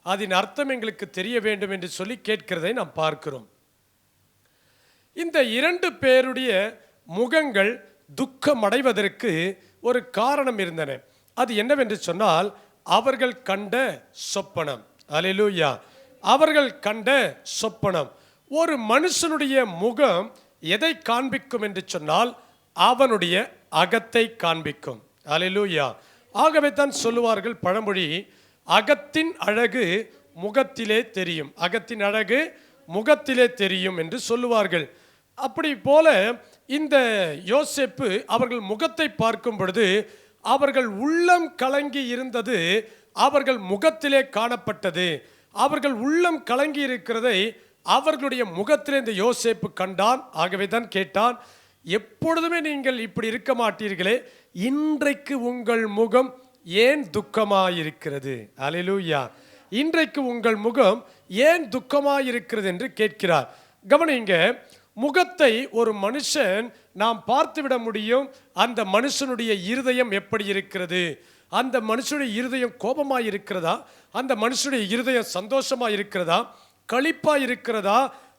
அதன் அர்த்தம் எங்களுக்கு தெரிய வேண்டும் என்று சொல்லி கேட்கிறதை நாம் பார்க்கிறோம். இந்த 2 பேருடைய முகங்கள் துக்கமடைவதற்கு ஒரு காரணம் இருந்தன. அது என்னவென்று சொன்னால், அவர்கள் கண்ட சொப்பனம். அல்லேலூயா. அவர்கள் கண்ட சொப்பனம். ஒரு மனுஷனுடைய முகம் எதை காண்பிக்கும் என்று சொன்னால், அவனுடைய அகத்தை காண்பிக்கும். அல்லேலூயா. ஆகவே தான் சொல்லுவார்கள் பழமொழி, அகத்தின் அழகு முகத்திலே தெரியும், அகத்தின் அழகு முகத்திலே தெரியும் என்று சொல்லுவார்கள். அப்படி போல இந்த யோசேப்பு அவர்கள் முகத்தை பார்க்கும் பொழுது அவர்கள் உள்ளம் கலங்கி இருந்தது அவர்கள் முகத்திலே காணப்பட்டது. அவர்கள் உள்ளம் கலங்கி இருக்கிறதை அவர்களுடைய முகத்திலே இந்த யோசேப்பு கண்டான். ஆகவே தான் கேட்டான், எப்பொழுதுமே நீங்கள் இப்படி இருக்க மாட்டீர்களே, இன்றைக்கு உங்கள் முகம் ஏன் துக்கமாயிருக்கிறது? அல்லேலூயா. இன்றைக்கு உங்கள் முகம் ஏன் துக்கமாயிருக்கிறது என்று கேட்கிறார். கவனிங்க, முகத்தை ஒரு மனுஷன் நாம் பார்த்துவிட முடியும். அந்த மனுஷனுடைய இருதயம் எப்படி இருக்கிறது, அந்த மனுஷனுடைய இருதயம் கோபமாக இருக்கிறதா, அந்த மனுஷனுடைய இருதயம் சந்தோஷமாக இருக்கிறதா, களிப்பாக இருக்கிறதா,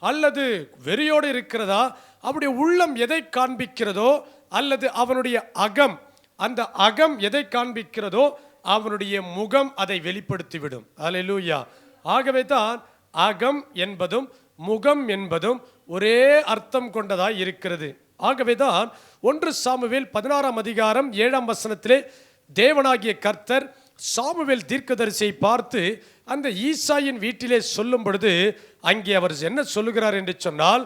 அல்லது வெறியோடு இருக்கிறதா, அவருடைய உள்ளம் எதை காண்பிக்கிறதோ, அல்லது அவனுடைய அகம், அந்த அகம் எதை காண்பிக்கிறதோ அவனுடைய முகம் அதை வெளிப்படுத்திவிடும். அல்லேலூயா. ஆகவே தான் அகம் என்பதும் முகம் என்பதும் ஒரே அர்த்தம் கொண்டதாய் இருக்கிறது. ஆகவே தான் 1 சாமுவேல் 16ஆம் அதிகாரம் 7ஆம் வசனத்திலே தேவனாகிய கர்த்தர் சாமுவேல் தீர்க்கதரிசியை பார்த்து அந்த ஈசாயின் வீட்டிலே சொல்லும் பொழுது அங்கே அவர் என்ன சொல்லுகிறார் என்று சொன்னால்,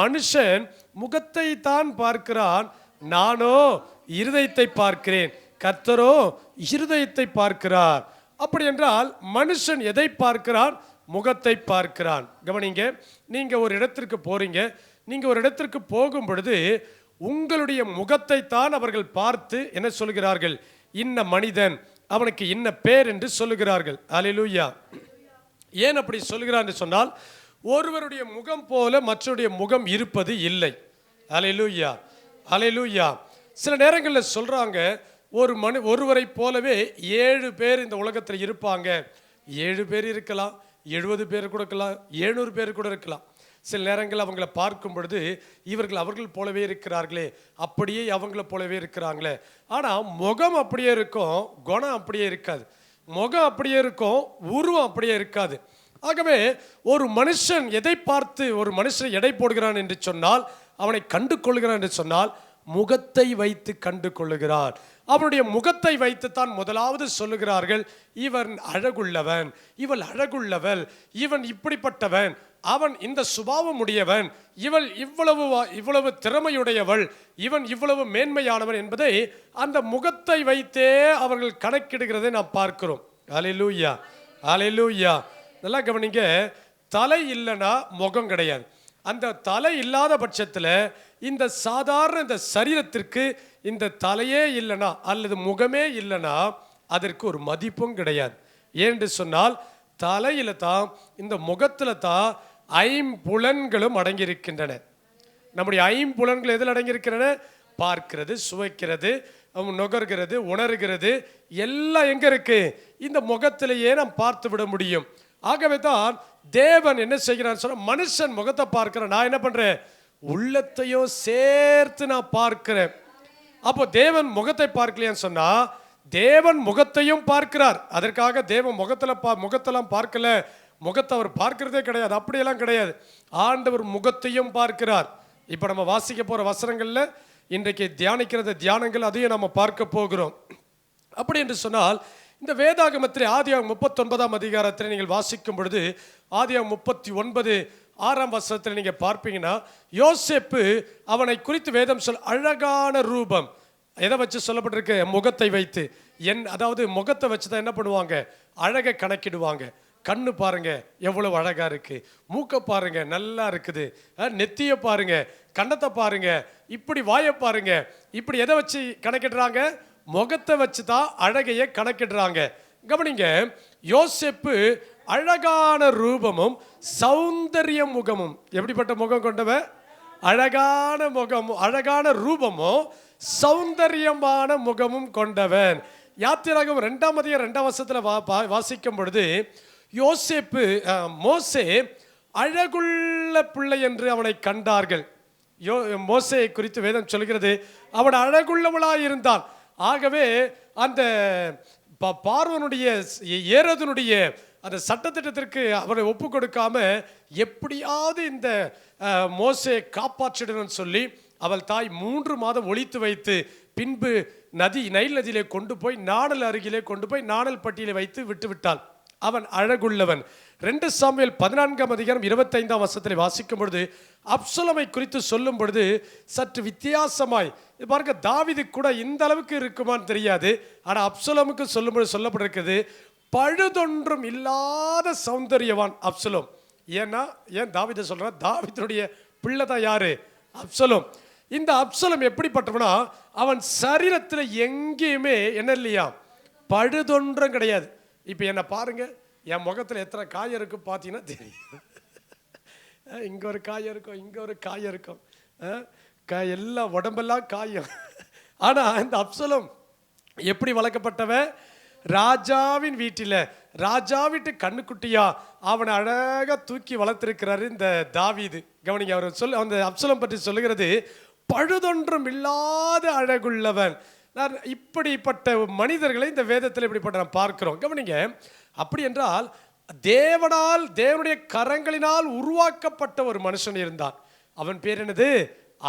மனுஷன் முகத்தை தான் பார்க்கிறான், நானோ இருதயத்தை பார்க்கிறேன், கர்த்தரோ இருதயத்தை பார்க்கிறார். அப்படி என்றால் மனுஷன் எதை பார்க்கிறான்? முகத்தை பார்க்கிறான். கவனிங்க, நீங்க ஒரு இடத்திற்கு போறீங்க, நீங்க ஒரு இடத்திற்கு போகும் பொழுது உங்களுடைய முகத்தை தான் அவர்கள் பார்த்து என்ன சொல்கிறார்கள்? இன்ன மனிதன், அவனுக்கு இன்ன பேர் என்று சொல்லுகிறார்கள். அல்லேலூயா. ஏன் அப்படி சொல்கிறார் என்று சொன்னால், ஒருவருடைய முகம் போல மற்றவருடைய முகம் இருப்பது இல்லை. அல்லேலூயா. அல்லேலூயா. சில நேரங்களில் சொல்றாங்க, ஒருவரை போலவே 7 பேர் இந்த உலகத்தில் இருப்பாங்க. 7 பேர் இருக்கலாம், 70 பேர் கூட இருக்கலாம், 700 பேர் கூட இருக்கலாம். சில நேரங்கள் அவங்கள பார்க்கும் பொழுது இவர்கள் அவர்கள் போலவே இருக்கிறார்களே, அப்படியே அவங்கள போலவே இருக்கிறாங்களே. ஆனால் முகம் அப்படியே இருக்கும், குணம் அப்படியே இருக்காது. முகம் அப்படியே இருக்கும், உருவம் அப்படியே இருக்காது. ஆகவே ஒரு மனுஷன் எதை பார்த்து ஒரு மனுஷனை எடை போடுகிறான் என்று சொன்னால், அவனை கண்டு கொள்கிறான் என்று சொன்னால், முகத்தை வைத்து கண்டு கொள்ளுகிறான். அவனுடைய முகத்தை வைத்துத்தான் முதலாவது சொல்லுகிறார்கள், இவன் அழகுள்ளவன், இவள் அழகுள்ளவள், இவன் இப்படிப்பட்டவன், அவன் இந்த சுபாவம் உடையவன், இவள் இவ்வளவு திறமையுடையவள், இவன் இவ்வளவு மேன்மையானவன் என்பதை அந்த முகத்தை வைத்தே அவர்கள் கணக்கிடுகிறதை நாம் பார்க்கிறோம். அல்லேலூயா. அல்லேலூயா. நல்லா கவனிங்க, தலை இல்லைன்னா முகம் கிடையாது. அந்த தலை இல்லாத பட்சத்தில் இந்த சாதாரண இந்த சரீரத்திற்கு இந்த தலையே இல்லைனா அல்லது முகமே இல்லைனா அதற்கு ஒரு மதிப்பும் கிடையாது. ஏன்னு சொன்னால், தலையில தான், இந்த முகத்தில் தான் 5 புலன்களும் அடங்கியிருக்கின்றன. நம்முடைய 5 புலன்கள் எதில் அடங்கியிருக்கின்றன? பார்க்கிறது, சுவைக்கிறது, நுகர்கிறது, உணர்கிறது, எல்லாம் எங்க இருக்கு? இந்த முகத்திலேயே நாம் பார்த்து விட முடியும். ஆகவே தான் தேவன் என்ன செய்கிறான்னு சொன்னா, மனுஷன் முகத்தை பார்க்கிறேன், நான் என்ன பண்றேன்? உள்ளத்தையும் சேர்த்து நான் பார்க்கிறேன். அப்போ தேவன் முகத்தை பார்க்கலையான்னு சொன்னா, தேவன் முகத்தையும் பார்க்கிறார். அதற்காக தேவன் முகத்தெல்லாம் பார்க்கல, முகத்தை அவர் பார்க்கிறதே கிடையாது, அப்படியெல்லாம் கிடையாது. ஆண்டவர் முகத்தையும் பார்க்கிறார். இப்போ நம்ம வாசிக்க போற வசனங்கள்ல இன்றைக்கு தியானிக்கிறது தியானங்கள், அதையும் நம்ம பார்க்க போகிறோம். அப்படி என்று சொன்னால், இந்த வேதாகமத்தில் ஆதியாகமம் 39ஆம் அதிகாரத்தில் நீங்கள் வாசிக்கும் பொழுது, ஆதியாகமம் 39 6ஆம் வசனத்தில் நீங்க பார்ப்பீங்கன்னா, யோசேப்பு அவனை குறித்து வேதம் அழகான ரூபம் எதை வச்சு சொல்லப்பட்டிருக்கு? முகத்தை வைத்து. அதாவது முகத்தை வச்சு தான் என்ன பண்ணுவாங்க? அழகை கணக்கிடுவாங்க. கண்ணு பாருங்க எவ்வளவு அழகா இருக்கு, மூக்க பாருங்க நல்லா இருக்குது, நெத்திய பாருங்க, கண்ணத்தை பாருங்க, இப்படி வாயை பாருங்க, இப்படி எதை வச்சு கணக்கிடுறாங்க? முகத்தை வச்சு தான் அழகையை கணக்கிடுறாங்க. கவனிங்க, யோசேப்பு அழகான ரூபமும் சௌந்தரிய முகமும், எப்படிப்பட்ட முகம் கொண்டவன்? அழகான முகமும் அழகான ரூபமும் சௌந்தரியமான முகமும் கொண்டவன். யாத்திராகமம் 2ஆம் அதிகாரம் 2ஆம் வசனத்தில் வாசிக்கும் பொழுது, யோசேப்பு மோசே அழகுள்ள பிள்ளை என்று அவனை கண்டார்கள். மோசேயை குறித்து வேதம் சொல்கிறது, அவன் அழகுள்ளவளாய் இருந்தான். ஆகவே அந்த பார்வோனுடைய ஏரோதுனுடைய அந்த சட்டத்திட்டத்திற்கு அவரை ஒப்பு கொடுக்காம எப்படியாவது இந்த மோசே காப்பாற்றிடணும்னு சொல்லி அவள் தாய் 3 மாதம் ஒளித்து வைத்து பின்பு நைல் நதியிலே கொண்டு போய் நாணல் அருகிலே கொண்டு போய் நாணல் பட்டியலை வைத்து விட்டு விட்டாள். அவன் அழகுள்ளவன். 2 சாமுவேல் 14ஆம் அதிகாரம் 25ஆம் வசனத்தில் வாசிக்கும் பொழுது அப்சலோமை குறித்து சொல்லும் பொழுது சற்று வித்தியாசமாய் பாருங்க, தாவீது கூட இந்த அளவுக்கு இருக்குமான்னு தெரியாது, ஆனால் அப்சலோமுக்கு சொல்லும்போது சொல்லப்பட்டிருக்கிறது, பழுதொன்றும் இல்லாத சௌந்தரியவான் அப்சலோம். ஏன் தாவீதை சொல்றான்? தாவீதுடைய பிள்ளை தான் யாரு? அப்சலோம். இந்த அப்சலோம் எப்படிப்பட்டவனா, அவன் சரீரத்தில் எங்கேயுமே என்ன இல்லையா, பழுதொன்றும் கிடையாது. இப்போ என்னை பாருங்க, என் முகத்தில் எத்தனை காயம் இருக்கும் பார்த்தீங்கன்னா தெரியும். இங்கே ஒரு காயம் இருக்கும், இங்கே ஒரு காயம் இருக்கும், எல்லாம் உடம்பெல்லாம் காயம். ஆனால் இந்த அப்சலோம் எப்படி வளர்க்கப்பட்டவன்? ராஜாவின் வீட்டில் ராஜா வீட்டு கண்ணுக்குட்டியா அவனை அழகாக தூக்கி வளர்த்திருக்கிறாரு இந்த தாவீது. கவனிங்க, அவர் அந்த அப்சலோம் பற்றி சொல்லுகிறது, பழுதொன்றும் இல்லாத அழகுள்ளவன். நான் இப்படிப்பட்ட மனிதர்களை இந்த வேதத்தில் இப்படிப்பட்ட நான் பார்க்கிறோம். கவனிங்க, அப்படி என்றால் தேவனுடைய கரங்களினால் உருவாக்கப்பட்ட ஒரு மனுஷன் இருந்தான். அவன் பேர் என்னது?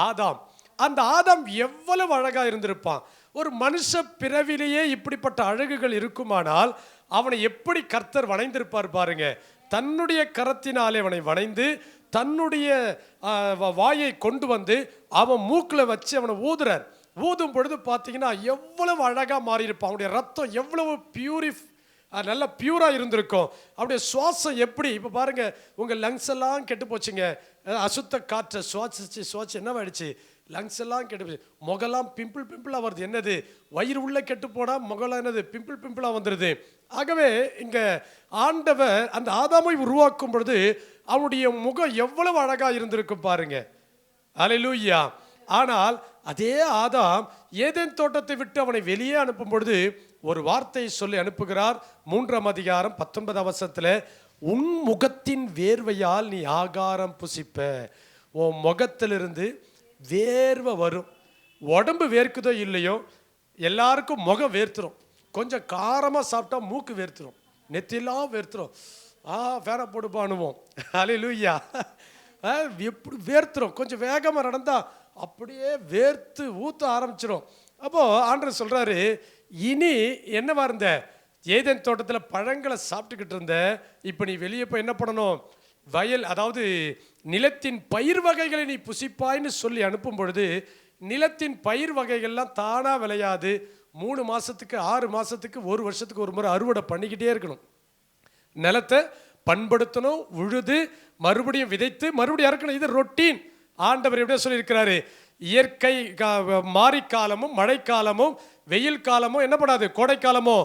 ஆதாம். அந்த ஆதாம் எவ்வளவு அழகா இருந்திருப்பான். ஒரு மனுஷ பிறவிலேயே இப்படிப்பட்ட அழகுகள் இருக்குமானால் அவனை எப்படி கர்த்தர் வணைந்திருப்பார் பாருங்க. தன்னுடைய கரத்தினாலே அவனை வணைந்து தன்னுடைய வாயை கொண்டு வந்து அவன் மூக்கில் வச்சு அவனை ஊதுறார். ஊதும் பொழுது பார்த்தீங்கன்னா எவ்வளவு அழகாக மாறியிருப்பான். அவனுடைய ரத்தம் எவ்வளவு நல்ல பியூராக இருந்திருக்கும். அவருடைய சுவாசம் எப்படி, இப்போ பாருங்க, உங்கள் லங்ஸ் எல்லாம் கெட்டு போச்சுங்க. அசுத்த காற்றை சுவாசி என்னவாயிடுச்சு? லங்ஸ் எல்லாம் கெட்டு போச்சு. முகலாம் பிம்பிளாக வருது. என்னது? வயிறு உள்ள கெட்டு போனால் முகலாம் என்னது? பிம்பிளாக வந்துடுது. ஆகவே இங்கே ஆண்டவர் அந்த ஆதாமை உருவாக்கும் பொழுது அவனுடைய முகம் எவ்வளவு அழகாக இருந்திருக்கும் பாருங்க. அல்லேலூயா. ஆனால் அதே ஆதாம் ஏதேன் தோட்டத்தை விட்டு அவனை வெளியே அனுப்பும் பொழுது ஒரு வார்த்தையை சொல்லி அனுப்புகிறார். 3ஆம் அதிகாரம் 19ஆம் வசனத்தில், உன் முகத்தின் வேர்வையால் நீ ஆகாரம் புசிப்ப. உன் முகத்திலிருந்து வேர்வை வரும். உடம்பு வேர்க்குதோ இல்லையோ, எல்லாருக்கும் முகம் வேர்த்துரும். கொஞ்சம் காரமாக சாப்பிட்டா மூக்கு வேர்த்துரும், நெத்திலாம் வேர்த்துரும். ஃபேனை போடுப்பானுவோம். அல்லேலூயா. எப்படி வேர்த்துரும். கொஞ்சம் வேகமாக நடந்தால் அப்படியே வேர்த்து ஊற்ற ஆரம்பிச்சிடும். அப்போது ஆண்டவர் சொல்கிறாரு, இனி என்னவா இருந்த? ஏதேன் தோட்டத்தில் பழங்களை சாப்பிட்டுக்கிட்டு இருந்த, இப்போ நீ வெளியே போய் என்ன பண்ணணும்? வயல், அதாவது நிலத்தின் பயிர் வகைகளை நீ புசிப்பாய்ன்னு சொல்லி அனுப்பும் பொழுது நிலத்தின் பயிர் வகைகள்லாம் தானாக விளையாது. 3 மாதத்துக்கு 6 மாதத்துக்கு 1 வருஷத்துக்கு ஒரு முறை அறுவடை பண்ணிக்கிட்டே இருக்கணும். நிலத்தை பண்படுத்தணும், உழுது மறுபடியும் விதைத்து மறுபடியும் அறுக்கணும். இது ரொட்டீன். ஆண்டவர் எப்படியா சொல்லியிருக்கிறாரு, இயற்கை மாரிக்காலமும் மழைக்காலமும் வெயில் காலமும் என்ன பண்ணாது, கோடைக்காலமோ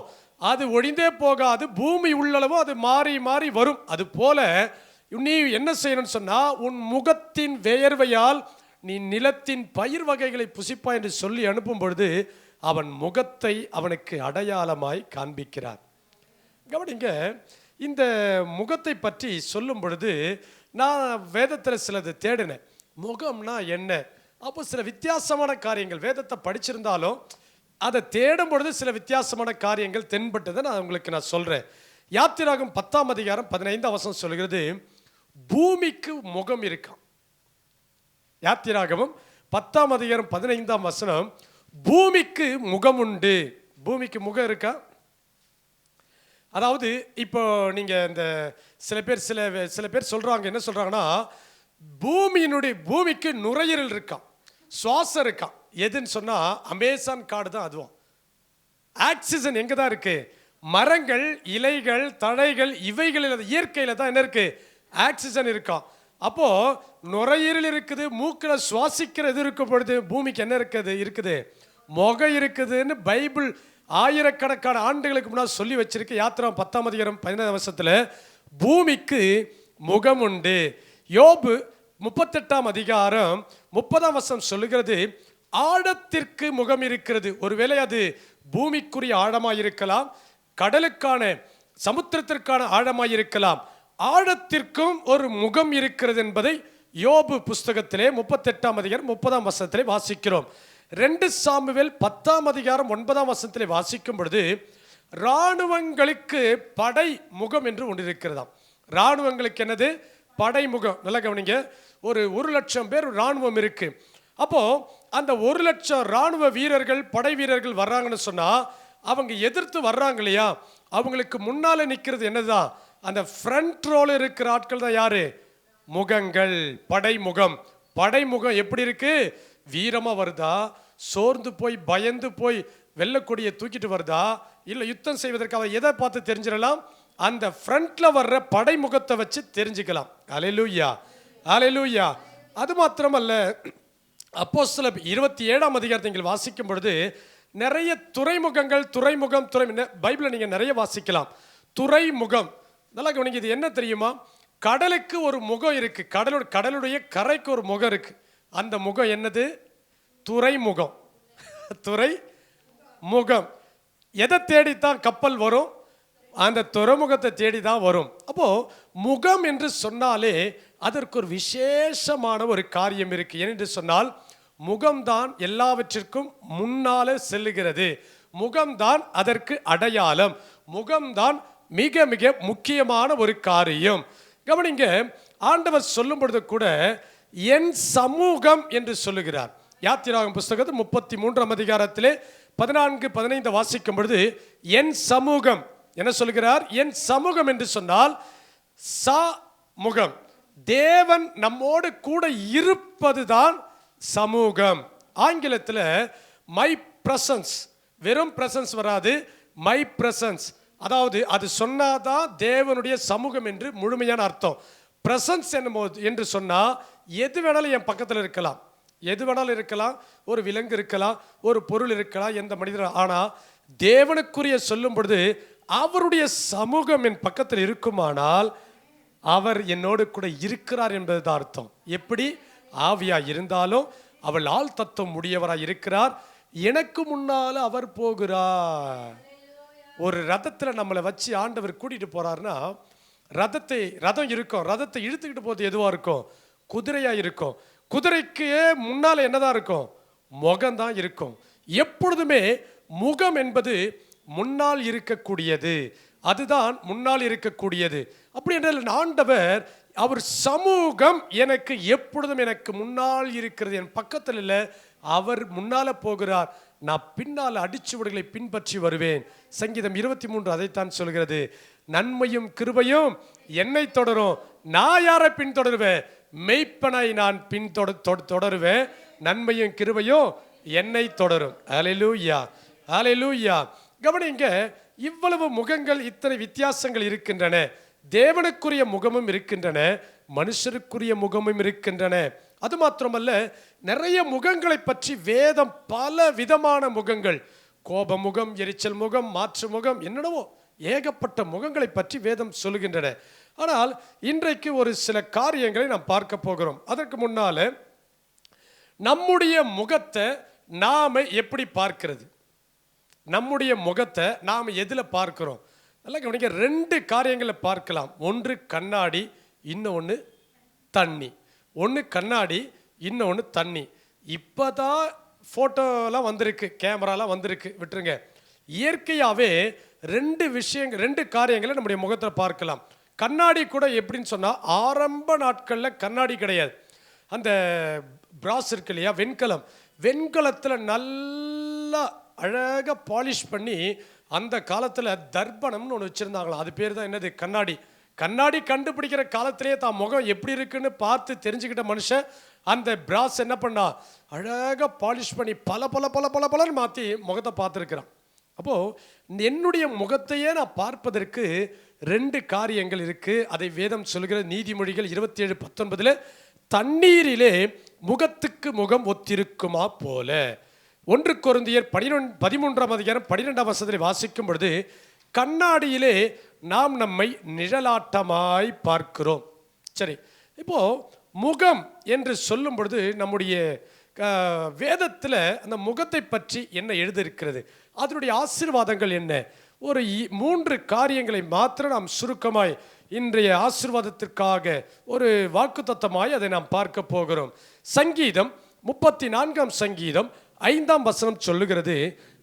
அது ஒழிந்தே போகாது. பூமி உள்ளளவோ அது மாறி மாறி வரும். அது போல நீ என்ன செய்யணும்னு சொன்னா, உன் முகத்தின் வேர்வையால் நீ நிலத்தின் பயிர் வகைகளை புசிப்பா என்று சொல்லி அனுப்பும் பொழுது அவன் முகத்தை அவனுக்கு அடையாளமாய் காண்பிக்கிறார். கவனிங்க, இந்த முகத்தை பற்றி சொல்லும் பொழுது நான் வேதத்தில் சிலது தேடினேன். முகம்னா என்ன? அப்போ சில வித்தியாசமான காரியங்கள் வேதத்தை படிச்சிருந்தாலும் அதை தேடும் பொழுது சில வித்தியாசமான காரியங்கள் தென்பட்டதை நான் உங்களுக்கு சொல்கிறேன். யாத்திராகம் 10ஆம் அதிகாரம் 15ஆம் வசனம் சொல்கிறது, பூமிக்கு முகம் இருக்காம். யாத்திராகமும் 10ஆம் அதிகாரம் 15ஆம் வசனம், பூமிக்கு முகம் உண்டு. பூமிக்கு முகம் இருக்கா? அதாவது இப்போ நீங்கள் இந்த சில பேர் சொல்கிறாங்க, என்ன சொல்கிறாங்கன்னா, பூமிக்கு நுரையீரல் இருக்கான், சுவாசம் இருக்கான். எதுன்னு சொன்னால் அமேசான் காடு தான். அதுவும் ஆக்சிஜன் எங்கே தான் இருக்கு? மரங்கள், இலைகள், தழைகள், இவைகளில் இயற்கையில் தான் என்ன இருக்கு? ஆக்சிஜன் இருக்கான். அப்போ நுரையீரல் இருக்குது, மூக்கில் சுவாசிக்கிறது இருக்கும் பொழுது பூமிக்கு என்ன இருக்குது? முகம் இருக்குதுன்னு பைபிள் ஆயிரக்கணக்கான ஆண்டுகளுக்கு முன்னாடி சொல்லி வச்சிருக்கு. யாத்திராகம் 10ஆம் அதிகாரம் 15ஆம் வசனத்தில் பூமிக்கு முகம் உண்டு. யோபு 38ஆம் அதிகாரம் 30ஆம் வசனம் சொல்லுகிறது, ஆழத்திற்கு முகம் இருக்கிறது. ஒருவேளை அது பூமிக்குரிய ஆழமாக இருக்கலாம், கடலுக்கான சமுத்திரத்திற்கான ஆழமாய் இருக்கலாம், ஆழத்திற்கும் ஒரு முகம் இருக்கிறது என்பதை யோபு புஸ்தகத்திலே 38ஆம் அதிகாரம் 30ஆம் வசனத்திலே வாசிக்கிறோம். 2 சாமுவேல் 10ஆம் அதிகாரம் 9ஆம் வசனத்திலே வாசிக்கும் பொழுது இராணுவங்களுக்கு படை முகம் என்று ஒன்று இருக்கிறதாம். இராணுவங்களுக்கு என்னது? படைமுகம். நல்லா கவனிங்க. ஒரு 1,00,000 பேர் இராணுவம் இருக்கு. அப்போ அந்த 1,00,000 இராணுவ வீரர்கள், படை வீரர்கள் வர்றாங்கன்னு சொன்னா, அவங்க எதிர்த்து வர்றாங்க இல்லையா, அவங்களுக்கு முன்னால நிற்கிறது என்னதான்? அந்த ஃப்ரண்ட் ரோல இருக்கிற ஆட்கள் தான் யாரு? முகங்கள், படைமுகம். படைமுகம் எப்படி இருக்கு? வீரமா வருதா, சோர்ந்து போய் பயந்து போய் வெள்ளக்கொடியை தூக்கிட்டு வருதா, இல்லை யுத்தம் செய்வதற்காக எதை பார்த்து தெரிஞ்சிடலாம்? அந்த ஃப்ரண்ட்ல வர்ற படைமுகத்தை வச்சு தெரிஞ்சுக்கலாம். அல்லேலூயா, அல்லேலூயா. அது மாத்திரமல்ல, அப்போஸ்தலர் 27ஆம் அதிகாரத்தை நீங்கள் வாசிக்கும் பொழுது நிறைய துறைமுகங்கள், துறைமுகம், பைபிளை நீங்க நிறைய வாசிக்கலாம். துறைமுகம். நல்லா கவனிங்க. இது என்ன தெரியுமா? கடலுக்கு ஒரு முகம் இருக்கு. கடலுடைய கரைக்கு ஒரு முகம் இருக்கு. அந்த முகம் என்னது? துறைமுகம். துறைமுகம். எதை தேடித்தான் கப்பல் வரும்? அந்த துறைமுகத்தை தேடி தான் வரும். அப்போ முகம் என்று சொன்னாலே அதற்கு ஒரு விசேஷமான ஒரு காரியம் இருக்கு. ஏனென்று சொன்னால் முகம்தான் எல்லாவற்றிற்கும் முன்னாலே செல்லுகிறது. முகம்தான் அதற்கு அடையாளம். முகம்தான் மிக மிக முக்கியமான ஒரு காரியம். கவனிங்க, ஆண்டவர் சொல்லும் பொழுது கூட என் சமூகம் என்று சொல்லுகிறார். யாத்திராகமம் புஸ்தகத்தில் 33ஆம் அதிகாரத்திலே 14-15 வாசிக்கும் பொழுது என் சமூகம் என்ன சொல்கிறார்? என் சமூகம் என்று சொன்னால் சமூகம், தேவன் நம்மோடு கூட இருப்பதுதான் சமூகம். ஆங்கிலத்தில் மை பிரசன்ஸ், வெறும் பிரசன்ஸ் வராது, மை பிரசன்ஸ். அதாவது அது சொன்னாதான் தேவனுடைய சமூகம் என்று முழுமையான அர்த்தம். பிரசன்ஸ் என்று சொன்னா எது வேணாலும் என் பக்கத்தில் இருக்கலாம், எது வேணாலும் இருக்கலாம், ஒரு விலங்கு இருக்கலாம், ஒரு பொருள் இருக்கலாம், எந்த மனிதர். ஆனா தேவனுக்குரிய சொல்லும் பொழுது அவருடைய சமூகம் என் பக்கத்தில் இருக்குமானால் அவர் என்னோடு கூட இருக்கிறார் என்பதுதான் அர்த்தம். எப்படி? ஆவியா இருந்தாலும் அவள் ஆள் தத்துவம் முடியவராய் இருக்கிறார். எனக்கு முன்னால அவர் போகிறார். ஒரு ரதத்தில் நம்மளை வச்சு ஆண்டவர் கூட்டிட்டு போறாருன்னா, ரதம் இருக்கும், ரதத்தை இழுத்துக்கிட்டு போது எதுவா இருக்கும்? குதிரையா இருக்கும். குதிரைக்கு முன்னால என்னதான் இருக்கும்? முகம்தான் இருக்கும். எப்பொழுதுமே முகம் என்பது முன்னால் இருக்கக்கூடியது, அதுதான் முன்னால் இருக்கக்கூடியது. அப்படி என்றால் ஆண்டவர் அவர் சமூகம் எனக்கு எப்பொழுதும் எனக்கு முன்னால் இருக்கிறது, என் பக்கத்தில் இல்லை, அவர் முன்னால போகிறார், நான் பின்னால் அடிச்சுவடுகளை பின்பற்றி வருவேன். சங்கீதம் 23 அதைத்தான் சொல்கிறது. நன்மையும் கிருபையும் என்னை தொடரும், நான் யாரை பின்தொடருவேன்? மெய்ப்பனை நான் தொடருவேன், நன்மையும் கிருபையும் என்னை தொடரும். அல்லேலூயா, அல்லேலூயா. கவனிங்க, இவ்வளவு முகங்கள், இத்தனை வித்தியாசங்கள் இருக்கின்றன. தேவனுக்குரிய முகமும் இருக்கின்றன, மனுஷருக்குரிய முகமும் இருக்கின்றன. அது மாத்திரமல்ல, நிறைய முகங்களை பற்றி வேதம் பல விதமான முகங்கள், கோப முகம், எரிச்சல் முகம், மாற்று முகம், என்னென்னவோ ஏகப்பட்ட முகங்களை பற்றி வேதம் சொல்லுகின்றன. ஆனால் இன்றைக்கு ஒரு சில காரியங்களை நாம் பார்க்க போகிறோம். அதற்கு முன்னால நம்முடைய முகத்தை நாம எப்படி பார்க்கிறது? நம்முடைய முகத்தை நாம் எதில் பார்க்கிறோம்? நல்லா கவனிக்க, 2 காரியங்களை பார்க்கலாம். ஒன்று கண்ணாடி, இன்னொன்று தண்ணி. ஒன்று கண்ணாடி, இன்னொன்று தண்ணி. இப்போதான் ஃபோட்டோலாம் வந்திருக்கு, கேமராலாம் வந்திருக்கு, விட்டுருங்க. இயற்கையாகவே 2 காரியங்களை நம்முடைய முகத்தில் பார்க்கலாம். கண்ணாடி கூட எப்படின்னு சொன்னால், ஆரம்ப நாட்களில் கண்ணாடி கிடையாது. அந்த பிராஸ் இருக்கு இல்லையா, வெண்கலத்தில் நல்லா அழகாக பாலிஷ் பண்ணி அந்த காலத்தில் தர்ப்பணம்னு ஒன்று வச்சுருந்தாங்களாம். அது பேர் தான் என்னது? கண்ணாடி. கண்ணாடி கண்டுபிடிக்கிற காலத்திலேயே தான் முகம் எப்படி இருக்குன்னு பார்த்து தெரிஞ்சுக்கிட்ட மனுஷன் அந்த பிராஸ் என்ன பண்ணா, அழகாக பாலிஷ் பண்ணி பல பல பல பல பலன்னு மாற்றி முகத்தை பார்த்துருக்கிறான். அப்போது என்னுடைய முகத்தையே நான் பார்ப்பதற்கு 2 காரியங்கள் இருக்குது. அதை வேதம் சொல்கிற நீதிமொழிகள் 27:19 தண்ணீரிலே முகத்துக்கு முகம் ஒத்திருக்குமா போல. 1 கொரிந்தியர் 13ஆம் அதிகாரம் 12ஆம் வசனத்தில் வாசிக்கும் பொழுது கண்ணாடியிலே நாம் நம்மை நிழலாட்டமாய் பார்க்கிறோம். சரி, இப்போ முகம் என்று சொல்லும் பொழுது நம்முடைய வேதத்தில் அந்த முகத்தை பற்றி என்ன எழுதியிருக்கிறது, அதனுடைய ஆசீர்வாதங்கள் என்ன? ஒரு 3 காரியங்களை மாத்திரம் நாம் சுருக்கமாய் இன்றைய ஆசீர்வாதத்திற்காக ஒரு வாக்குத்தத்தமாய் அதை நாம் பார்க்க போகிறோம். சங்கீதம் 34 சங்கீதம் 5 சொல்லுகிறது,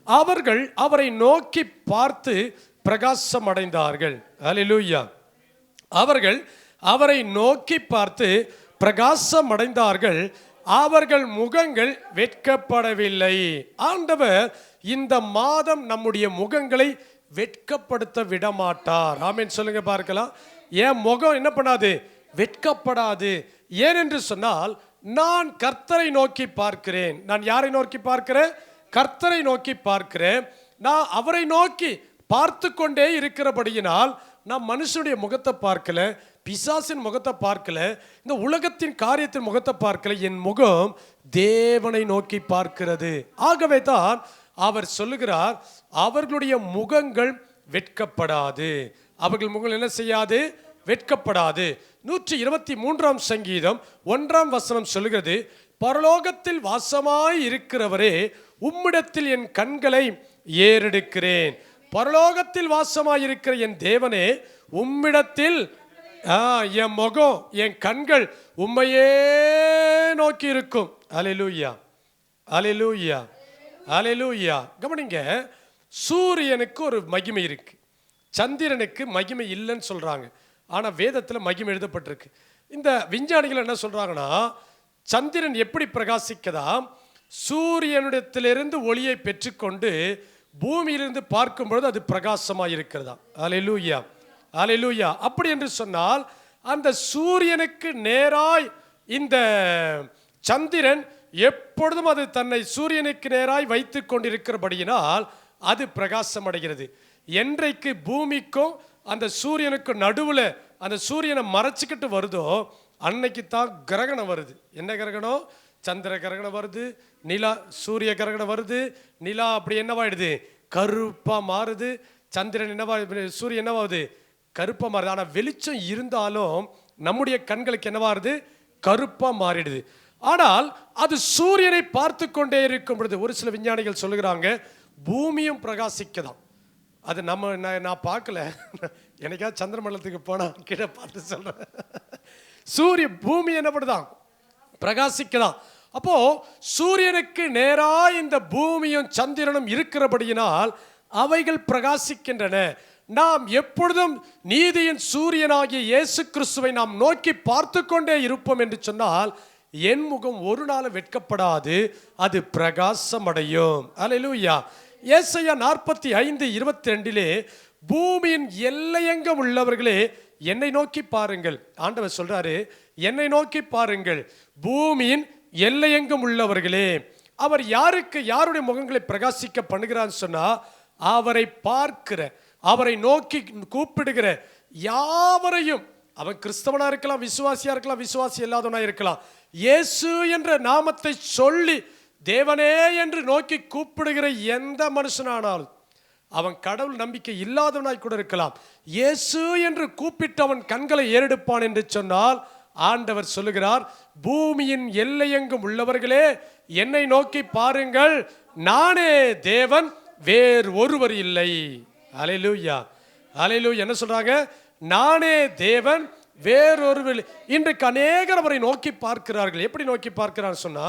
அவர்கள் அவரை நோக்கி பார்த்து பிரகாசம் அடைந்தார்கள். அல்லேலூயா. அவர்கள் அவரை நோக்கி பார்த்து பிரகாசம் அடைந்தார்கள், அவர்கள் முகங்கள் வெட்கப்படவில்லை. ஆண்டவர் இந்த மாதம் நம்முடைய முகங்களை வெட்கப்படுத்த விடமாட்டார். ஆமென் சொல்லுங்க பார்க்கலாம். என் முகம் என்ன பண்ணாது? வெட்கப்படாது. ஏனென்று சொன்னால், நான் கர்த்தரை நோக்கி பார்க்கிறேன். நான் யாரை நோக்கி பார்க்கிறேன்? கர்த்தரை நோக்கி பார்க்கிறேன். நான் அவரை நோக்கி பார்த்து கொண்டே இருக்கிறபடியினால் நான் மனுஷனுடைய முகத்தை பார்க்கல, பிசாசின் முகத்தை பார்க்கல, இந்த உலகத்தின் காரியத்தின் முகத்தை பார்க்கல. என் முகம் தேவனை நோக்கி பார்க்கிறது. ஆகவே தான் அவர் சொல்லுகிறார், அவர்களுடைய முகங்கள் வெட்கப்படாது. அவர்கள் முகங்கள் என்ன செய்யாது? வெட்கப்படாது. 123 சங்கீதம் 1 சொல்லுகிறது, பரலோகத்தில் வாசமாய் இருக்கிறவரே, உம்மிடத்தில் என் கண்களை ஏறெடுக்கிறேன். பரலோகத்தில் வாசமாய் இருக்கிற என் தேவனே, உம்மிடத்தில் என் முகம், என் கண்கள் உம்மையே நோக்கி இருக்கும். அல்லேலூயா, அல்லேலூயா, அல்லேலூயா. கவனிங்க, சூரியனுக்கு ஒரு மகிமை இருக்கு, சந்திரனுக்கு மகிமை இல்லைன்னு சொல்றாங்க. ஆனால் வேதத்தில் மகிமை எழுதப்பட்டிருக்கு. இந்த விஞ்ஞானிகள் என்ன சொல்றாங்கன்னா, சந்திரன் எப்படி பிரகாசிக்கதாம், சூரியனிடத்திலிருந்து ஒளியை பெற்றுக்கொண்டு பூமியிலிருந்து பார்க்கும்பொழுது அது பிரகாசமாக இருக்கிறதா. அல்லேலூயா, அல்லேலூயா. அப்படி என்று சொன்னால், அந்த சூரியனுக்கு நேராய் இந்த சந்திரன் எப்பொழுதும் அது தன்னை சூரியனுக்கு நேராய் வைத்து கொண்டிருக்கிறபடியினால் அது பிரகாசம் அடைகிறது. என்றைக்கு பூமிக்கும் அந்த சூரியனுக்கு நடுவில் அந்த சூரியனை மறைச்சிக்கிட்டு வருதோ, அன்னைக்கு தான் கிரகணம் வருது. என்ன கிரகணம்? சந்திர கிரகணம் வருது, நிலா சூரிய கிரகணம் வருது. நிலா அப்படி என்னவாயிடுது? கருப்பாக மாறுது. சந்திரன் என்னவா, சூரியன் என்னவாகுது? கருப்பாக மாறுது. ஆனால் வெளிச்சம் இருந்தாலும் நம்முடைய கண்களுக்கு என்னவாகுது? கருப்பாக மாறிடுது. ஆனால் அது சூரியனை பார்த்து கொண்டே இருக்கும் பொழுது, ஒரு சில விஞ்ஞானிகள் சொல்லுகிறாங்க, பூமியும் பிரகாசிக்கதான். அது நான் பார்க்கல, எனக்காவது சந்திரமண்டலத்துக்கு போனால் கீழே பார்த்து சொல்கிறேன். சூரிய பூமி என்ன பண்ணுதான்? பிரகாசிக்கதான். அப்போ சூரியனுக்கு நேராக இந்த பூமியும் சந்திரனும் இருக்கிறபடியினால் அவைகள் பிரகாசிக்கின்றன. நாம் எப்பொழுதும் நீதியின் சூரியனாகிய இயேசு கிறிஸ்துவை நாம் நோக்கி பார்த்து கொண்டே இருப்போம் என்று சொன்னால், என் முகம் ஒரு நாள் வெட்கப்படாது, அது பிரகாசம் அடையும். அல்லேலூயா. ஏசாயா 45:22 பூமியின் எல்லையெங்கும் உள்ளவர்களே, என்னை நோக்கி பாருங்கள். ஆண்டவர் சொல்றாரு, என்னை நோக்கி பாருங்கள், பூமியின் எல்லையெங்கும் உள்ளவர்களே. அவர் யாருடைய முகங்களை பிரகாசிக்க பண்ணுகிறான்னு சொன்னா, அவரை பார்க்கிற, அவரை நோக்கி கூப்பிடுகிற யாவரையும், அவன் கிறிஸ்தவனா இருக்கலாம், விசுவாசியா இருக்கலாம், விசுவாசி இல்லாதவனா இருக்கலாம், இயேசு என்ற நாமத்தை சொல்லி தேவனே என்று நோக்கி கூப்பிடுகிற எந்த மனுஷனானாலும், அவன் கடவுள் நம்பிக்கை இல்லாதவனாய் கூட இருக்கலாம், இயேசு என்று கூப்பிட்டு அவன் கண்களை ஏறெடுப்பான் என்று சொன்னால், ஆண்டவர் சொல்லுகிறார், பூமியின் எல்லையெங்கும் உள்ளவர்களே, என்னை நோக்கி பாருங்கள், நானே தேவன், வேறு ஒருவர் இல்லை. அல்லேலூயா, அல்லேலூயா. என்ன சொல்றாங்க? நானே தேவன், வேறொரு. இன்றைக்கு அநேகர் அவரை நோக்கி பார்க்கிறார்கள். எப்படி நோக்கி பார்க்கிறான்னு சொன்னா,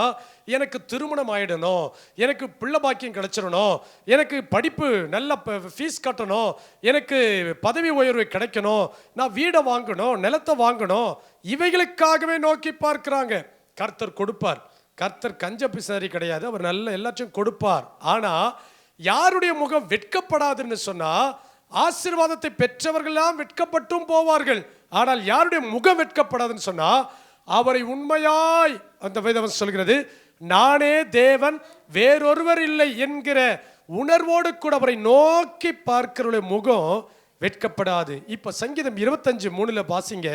எனக்கு திருமணம் ஆயிடணும், எனக்கு பிள்ளை பாக்கியம் கிடைச்சிடணும், எனக்கு படிப்பு நல்ல ஃபீஸ் கட்டணும், எனக்கு பதவி உயர்வு கிடைக்கணும், நான் வீடை வாங்கணும், நிலத்தை வாங்கணும், இவைகளுக்காகவே நோக்கி பார்க்கிறாங்க. கர்த்தர் கொடுப்பார். கர்த்தர் கஞ்ச பிசாரி கிடையாது, அவர் நல்ல எல்லாத்தையும் கொடுப்பார். ஆனா யாருடைய முகம் வெட்கப்படாதுன்னு சொன்னா, ஆசீர்வாதத்தை பெற்றவர்களெல்லாம் வெட்கப்பட்டும் போவார்கள். ஆனால் யாருடைய முகம் வெட்கப்படாதுன்னு சொன்னா, அவரை உண்மையாய், அந்த வேதம் சொல்கிறது, நானே தேவன், வேறொருவர் இல்லை என்கிற உணர்வோடு கூட அவரை நோக்கி பார்க்கிறவருடைய முகம் வெட்கப்படாது. இப்ப சங்கீதம் 25:3 வாசிங்க,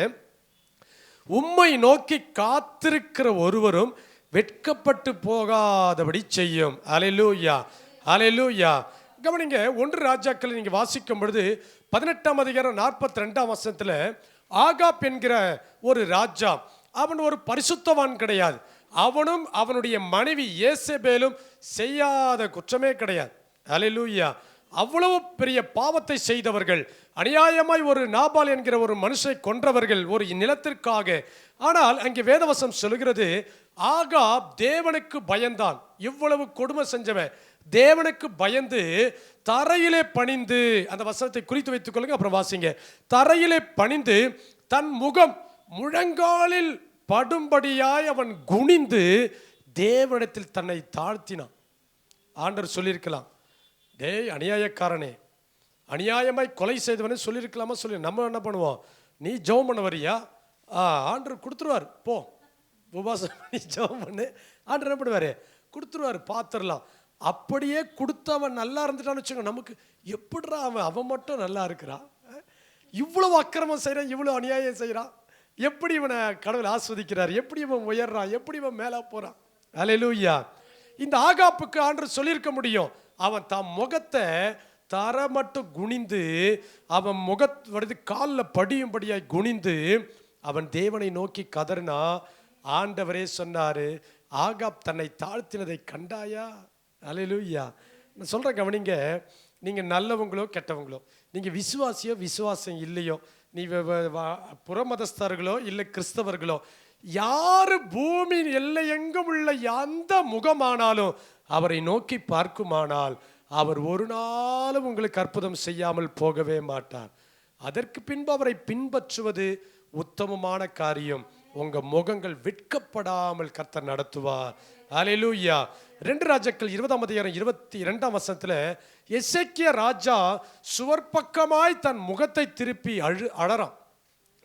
உம்மை நோக்கி காத்திருக்கிற ஒருவரும் வெட்கப்பட்டு போகாதபடி செய்யும். அல்லேலூயா, அல்லேலூயா. கவனிங்க, 1 ராஜாக்கள் நீங்க வாசிக்கும் பொழுது 18:42 ஆகாப் என்கிற ஒரு ராஜா, அவன் ஒரு பரிசுத்தவான் கிடையாது. அவனும் அவனுடைய மனைவி யேசபேலும் செய்யாத குற்றமே கிடையாது. அல்லேலூயா. அவ்வளவு பெரிய பாவத்தை செய்தவர்கள், அநியாயமாய் ஒரு நாபால் என்கிற ஒரு மனுஷனை கொன்றவர்கள் ஒரு நிலத்திற்காக. ஆனால் அங்கே வேதவசம் சொல்கிறது, ஆகாப் தேவனுக்கு பயந்தான். இவ்வளவு கொடுமை செஞ்சவன் தேவனுக்கு பயந்து தரையிலே பணிந்து, அந்த வசனத்தை குறித்து வைத்துக் கொள்ளுங்க, அப்புறம் வாசிங்க. தரையிலே பணிந்து தன் முகம் முழங்காலில் படும்படியாய் அவன் குனிந்து தேவனிடத்தில் தன்னை தாழ்த்தினான். ஆண்டவர் சொல்லியிருக்கலாம், டேய் அநியாயக்காரனே, அநியாயமாய் கொலை செய்தவனே சொல்லியிருக்கலாமா? சொல்லி நம்ம என்ன பண்ணுவோம், நீ ஜெபம் பண்ண வரியா, ஆண்டவர் கொடுத்துருவார், போ உபாசம் பண்ணி ஜெபம் பண்ணு, ஆண்டவர் என்ன பண்ணுவார், கொடுத்துருவார், பார்த்துடலாம். அப்படியே கொடுத்தவன் நல்லா இருந்துட்டான்னு வச்சுக்கோங்க, நமக்கு எப்படிடா அவன் மட்டும் நல்லா இருக்கிறான், இவ்வளவு அக்கிரமம் செய்கிறான், இவ்வளோ அநியாயம் செய்கிறான், எப்படி இவனை கடவுள் ஆஸ்வதிக்கிறார், எப்படி இவன் உயர்றான், எப்படி இவன் மேலே போகிறான். அல்லேலூயா. இந்த ஆகாப்புக்கு ஆண்டவர் சொல்லியிருக்க முடியும், அவன் தன் முகத்தை தர மட்டும் குனிந்து, அவன் முகத்து காலில் படியும்படியாய் குனிந்து அவன் தேவனை நோக்கி கதறினா. ஆண்டவரே சொன்னாரு, ஆகாப் தன்னை தாழ்த்தினதை கண்டாயா? அல்லேலூயா. நான் சொல்கிறேன் கவனிங்க, நீங்கள் நல்லவங்களோ கெட்டவங்களோ, நீங்கள் விசுவாசியோ விசுவாசம் இல்லையோ, நீ புறமதஸ்தர்களோ இல்லை கிறிஸ்தவர்களோ, யார் பூமி எல்லை எங்கும் உள்ள எந்த முகமானாலும் அவரை நோக்கி பார்க்குமானால் அவர் ஒரு நாளும் உங்களுக்கு அற்புதம் செய்யாமல் போகவே மாட்டார். அதற்கு பின்பு அவரை பின்பற்றுவது உத்தமமான காரியம். உங்க முகங்கள் வெட்கப்படாமல் கர்த்தர் நடத்துவார். அல்லேலூயா. 2 ராஜாக்கள் 20:22 எசேக்கியா ராஜா சுவர் பக்கமாய் தன் முகத்தை திருப்பி அழறான்.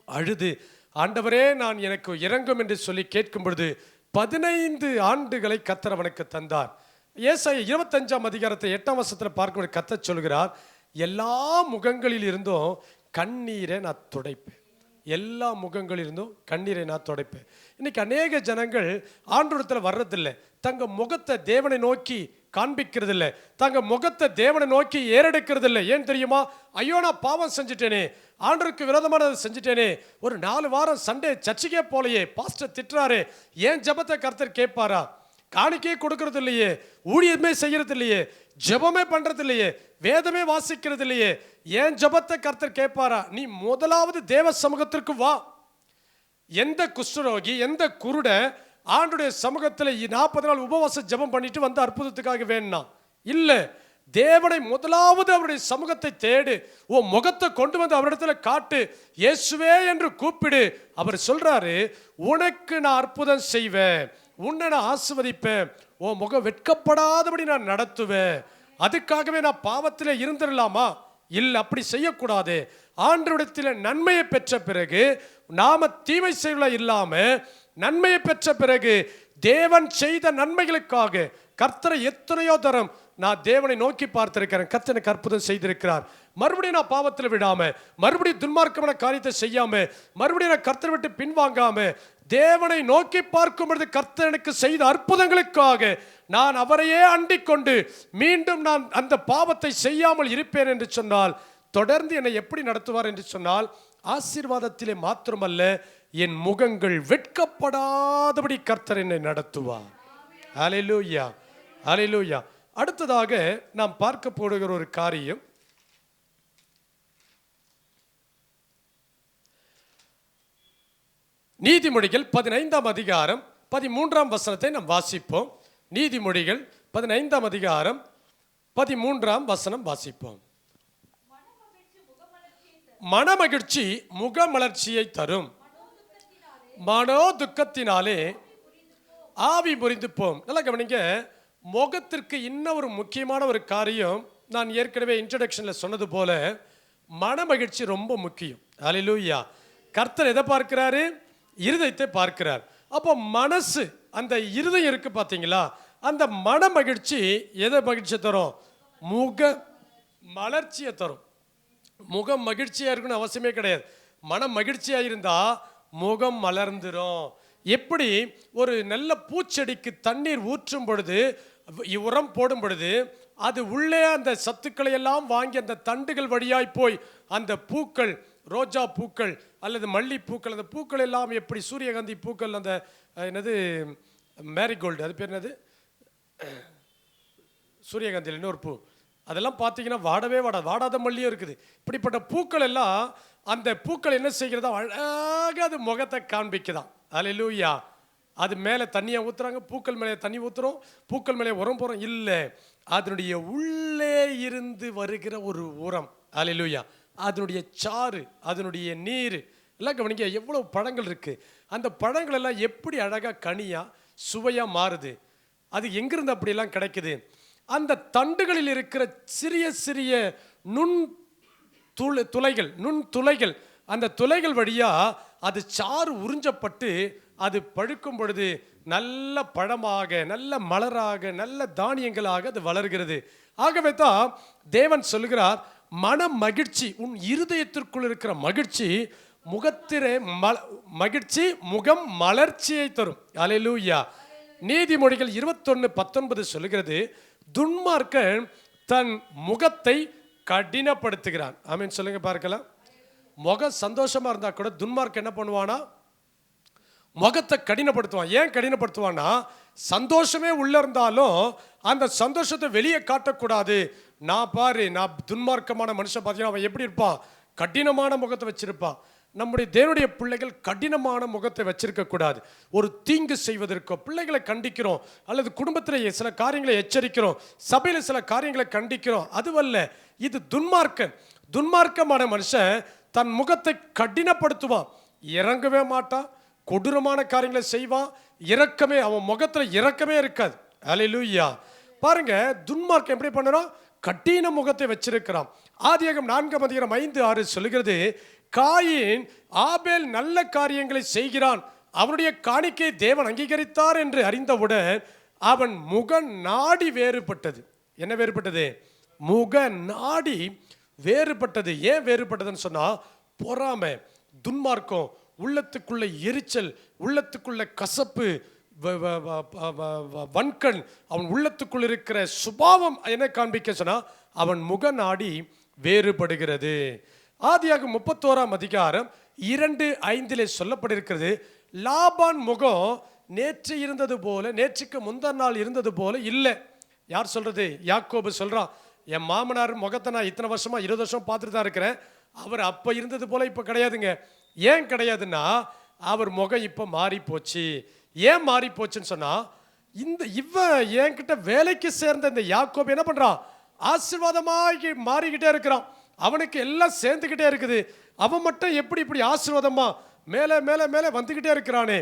அழுது, ஆண்டவரே நான் எனக்கு இறங்கும் என்று சொல்லி கேட்கும் பொழுது 15 ஆண்டுகளை கர்த்தர் அவனுக்கு தந்தார். ஏசாயா 25:8 பார்க்கும்போது கர்த்தர் சொல்கிறார், எல்லா முகங்களில் இருந்தும் கண்ணீரை நான் துடைப்பேன், எல்லா முகங்களில் இருந்தும் கண்ணீரை நான் துடைப்பேன். இன்னைக்கு அநேக ஜனங்கள் ஆண்டவரிடத்தில் வர்றதில்லை, தங்க முகத்தை தேவனை நோக்கி காண்பிக்கிறது இல்லை, தங்க முகத்தை தேவனை நோக்கி ஏறெடுக்கிறது இல்லை. ஏன் தெரியுமா? ஐயோ நான் பாவம் செஞ்சுட்டேனே, ஆண்டவருக்கு விரோதமானதை செஞ்சுட்டேனே, ஒரு 4 வாரம் சண்டே சர்ச்சுக்கே போலையே, பாஸ்டர் திட்டுறாரு, ஏன் ஜெபத்தை கர்த்தர் கேட்பாரா? காணிக்கையே கொடுக்கறது இல்லையே, ஊழியமே செய்யறது இல்லையே, ஜெபமே பண்றது இல்லையே, வேதமே வாசிக்கிறது இல்லையே, ஏன் ஜெபத்தை கர்த்தர் கேட்பாரா? நீ முதலாவது தேவ சமூகத்திற்கு வா. எந்த குஷ்டரோகி, எந்த குருட ஆண்டுடைய சமூகத்தில் 40 நாள் உபவாச ஜெபம் பண்ணிட்டு வந்து அற்புதத்துக்காக வேணாம் இல்லை, தேவனை முதலாவது அவருடைய சமூகத்தை தேடு, ஓ முகத்தை கொண்டு வந்து அவரிடத்துல காட்டு, இயேசுவே என்று கூப்பிடு. அவர் சொல்றாரு, உனக்கு நான் அற்புதம் செய்வேன், உன்னை நான் ஆசீர்வதிப்பேன், உன் முகம் வெட்கப்படாதபடி நான் நடத்துவேன். அதுக்காகவே நான் பாவத்தில் இருந்துடலாமா? இல்லை, அப்படி செய்யக்கூடாது. ஆண்டவரிடத்தில் நன்மையை பெற்ற பிறகு, நாம தீமை செய்வதா இல்லாம நன்மையை பெற்ற பிறகு தேவன் செய்த நன்மைகளுக்காக கர்த்தரை எத்தனையோ தரம் நான் தேவனை நோக்கி பார்த்திருக்கிறேன், கர்த்தர் எனக்கு அற்புதம் செய்திருக்கிறார். மறுபடியும் நான் பாவத்தில் விடாம, மறுபடியும் துன்மார்க்கமான காரியத்தை செய்யாம, மறுபடியும் நான் கர்த்தரை விட்டு பின்வாங்காம தேவனை நோக்கி பார்க்கும் பொழுது கர்த்தர் எனக்கு செய்த அற்புதங்களுக்காக நான் அவரையே அண்டிக் கொண்டு மீண்டும் நான் அந்த பாவத்தை செய்யாமல் இருப்பேன் என்று சொன்னால், தொடர்ந்து என்னை எப்படி நடத்துவார் என்று சொன்னால், ஆசீர்வாதத்திலே மாத்திரமல்ல, என் முகங்கள் வெட்கப்படாதபடி கர்த்தர் என்னை நடத்துவார். அல்லேலூயா, அல்லேலூயா. அடுத்ததாக நாம் பார்க்க போடுகிற ஒரு காரியம், நீதிமொழிகள் 15:13 நாம் வாசிப்போம். நீதிமொழிகள் 15:13 வாசிப்போம். மனமகிழ்ச்சி முகமலர்ச்சியை தரும், மனோ துக்கத்தினாலே ஆவி முறிந்து போம். நல்லா கவனிங்க, முகத்திற்கு இன்னும் ஒரு முக்கியமான ஒரு காரியம், நான் ஏற்கனவே இன்ட்ரோடக்ஷன்ல சொன்னது போல மனமகிழ்ச்சி ரொம்ப முக்கியம். அல்லேலூயா. கர்த்தர் எதை பார்க்கிறாரு? இருதயத்தை பார்க்கிறார். அப்போ மனசு, அந்த இருதயம் இருக்கு பார்த்தீங்களா, அந்த மன மகிழ்ச்சி எதை மகிழ்ச்சி தரும்? முக மலர்ச்சியை தரும். முகம் மகிழ்ச்சியாக இருக்கணும் அவசியமே கிடையாது. மனம் மகிழ்ச்சியாக இருந்தால் முகம் மலர்ந்துடும். எப்படி ஒரு நல்ல பூச்செடிக்கு தண்ணீர் ஊற்றும் பொழுது, உரம் போடும் பொழுது, அது உள்ளே அந்த சத்துக்களை எல்லாம் வாங்கி அந்த தண்டுகள் வழியாய் போய் அந்த பூக்கள், ரோஜா பூக்கள் அல்லது மல்லி பூக்கள், அந்த பூக்கள் எல்லாம் எப்படி, சூரியகாந்தி பூக்கள், அந்த என்னது மேரிகோல்டு, அது பேர் என்னது, சூரியகாந்தியில் இன்னொரு பூ, அதெல்லாம் பார்த்தீங்கன்னா வாடவே வாடாத மல்லியும் இருக்குது. இப்படிப்பட்ட பூக்கள் எல்லாம் அந்த பூக்கள் என்ன செய்கிறதா, அழகாக அது முகத்தை காண்பிக்குதான். அல்லேலூயா. அது மேலே தண்ணியை ஊற்றுறாங்க, பூக்கள் மேலே தண்ணி ஊற்றுறோம், பூக்கள் மேலே உரம் போகிறோம். இல்லை, அதனுடைய உள்ளே இருந்து வருகிற ஒரு உரம். அல்லேலூயா. அதனுடைய சாறு, அதனுடைய நீர் எல்லாம் கவனிக்க. எவ்வளோ பழங்கள் இருக்குது, அந்த பழங்கள் எல்லாம் எப்படி அழகாக கனியாக சுவையாக மாறுது. அது எங்கிருந்து அப்படியெல்லாம் கிடைக்குது? அந்த தண்டுகளில் இருக்கிற சிறிய சிறிய நுண் துளைகள், அந்த துளைகள் வழியாக அது சாறு உறிஞ்சப்பட்டு அது பழுக்கும் பொழுது நல்ல பழமாக, நல்ல மலராக, நல்ல தானியங்களாக அது வளர்கிறது. ஆகவே தான் தேவன் சொல்லுகிறார், மன மகிழ்ச்சி, உன் இருதயத்திற்குள் இருக்கிற மகிழ்ச்சி முகத்திலே மகிழ்ச்சி முகம் மலர்ச்சியை தரும். அல்லேலூயா. நீதிமொழிகள் 21:19 சொல்லுகிறது, துன்மார்க்கன் தன் முகத்தை கடினப்படுத்துகிறான். ஆமென் சொல்லுங்க பார்க்கலாம். முகம் சந்தோஷமா இருந்தா கூட துன்மார்க்கன் என்ன பண்ணுவானா, முகத்தை கடினப்படுத்துவான். ஏன் கடினப்படுத்துவான்னா, சந்தோஷமே உள்ள இருந்தாலும் அந்த சந்தோஷத்தை வெளியே காட்டக்கூடாது. நான் துன்மார்க்கமான மனுஷன் பார்த்தீங்கன்னா அவன் எப்படி இருப்பான், கடினமான முகத்தை வச்சிருப்பான். நம்முடைய தேவனுடைய பிள்ளைகள் கடினமான முகத்தை வச்சிருக்க கூடாது. ஒரு தீங்கு செய்வதற்கோ, பிள்ளைகளை கண்டிக்கிறோம், அல்லது குடும்பத்தில் சில காரியங்களை எச்சரிக்கிறோம், சபையில் சில காரியங்களை கண்டிக்கிறோம், அதுவல்ல. இது துன்மார்க்கமான மனுஷன் தன் முகத்தை கடினப்படுத்துவான், இறங்கவே மாட்டான், கொடூரமான காரியங்களை செய்வான், அவன் முகத்தில் இரக்கமே இருக்காது. அல்லேலூயா. பாருங்க, துன்மார்க்கன் எப்படி பண்ணுறான், கடின முகத்தை வச்சிருக்கிறான். ஆதியாகமம் 4:5-6 சொல்லுகிறது, காயின் ஆபேல் நல்ல காரியங்களை செய்கிறான், அவனுடைய காணிக்கை தேவன் அங்கீகரித்தார் என்று அறிந்தவுடன் அவன் முக நாடி வேறுபட்டது. என்ன வேறுபட்டது? முக நாடி வேறுபட்டது. ஏன் வேறுபட்டதுன்னு சொன்னா, பொறாமை, துன்மார்க்கம், உள்ளத்துக்குள்ள எரிச்சல், உள்ளத்துக்குள்ள கசப்பு, வன்கண், அவன் உள்ளத்துக்குள் இருக்கிற சுபாவம் என்ன காண்பிக்க சொன்னா, அவன் முக நாடி வேறுபடுகிறது. ஆதியாகமம் 31:2-5 சொல்லப்பட்டிருக்கிறது, லாபான் முகம் நேற்று இருந்தது போல, நேற்றுக்கு முந்தா நாள் இருந்தது போல இல்லை. யார் சொல்றது? யாக்கோபு சொல்றான், என் மாமனார் முகத்தை நான் இத்தனை வருஷமா 20 வருஷம் பார்த்துட்டு தான் இருக்கிறேன், அவர் அப்போ இருந்தது போல இப்போ கிடையாதுங்க. ஏன் கிடையாதுன்னா, அவர் முகம் இப்போ மாறி போச்சு. ஏன் மாறி போச்சுன்னு சொன்னா, இவன் என்கிட்ட வேலைக்கு சேர்ந்த இந்த யாக்கோபு என்ன பண்றான், ஆசீர்வாதமாக மாறிக்கிட்டே இருக்கிறான், அவனுக்கு எல்லாம் சேர்ந்துக்கிட்டே இருக்குது, அவன் மட்டும் எப்படி இப்படி ஆசீர்வாதமா மேலே மேலே மேலே வந்துக்கிட்டே இருக்கிறானே,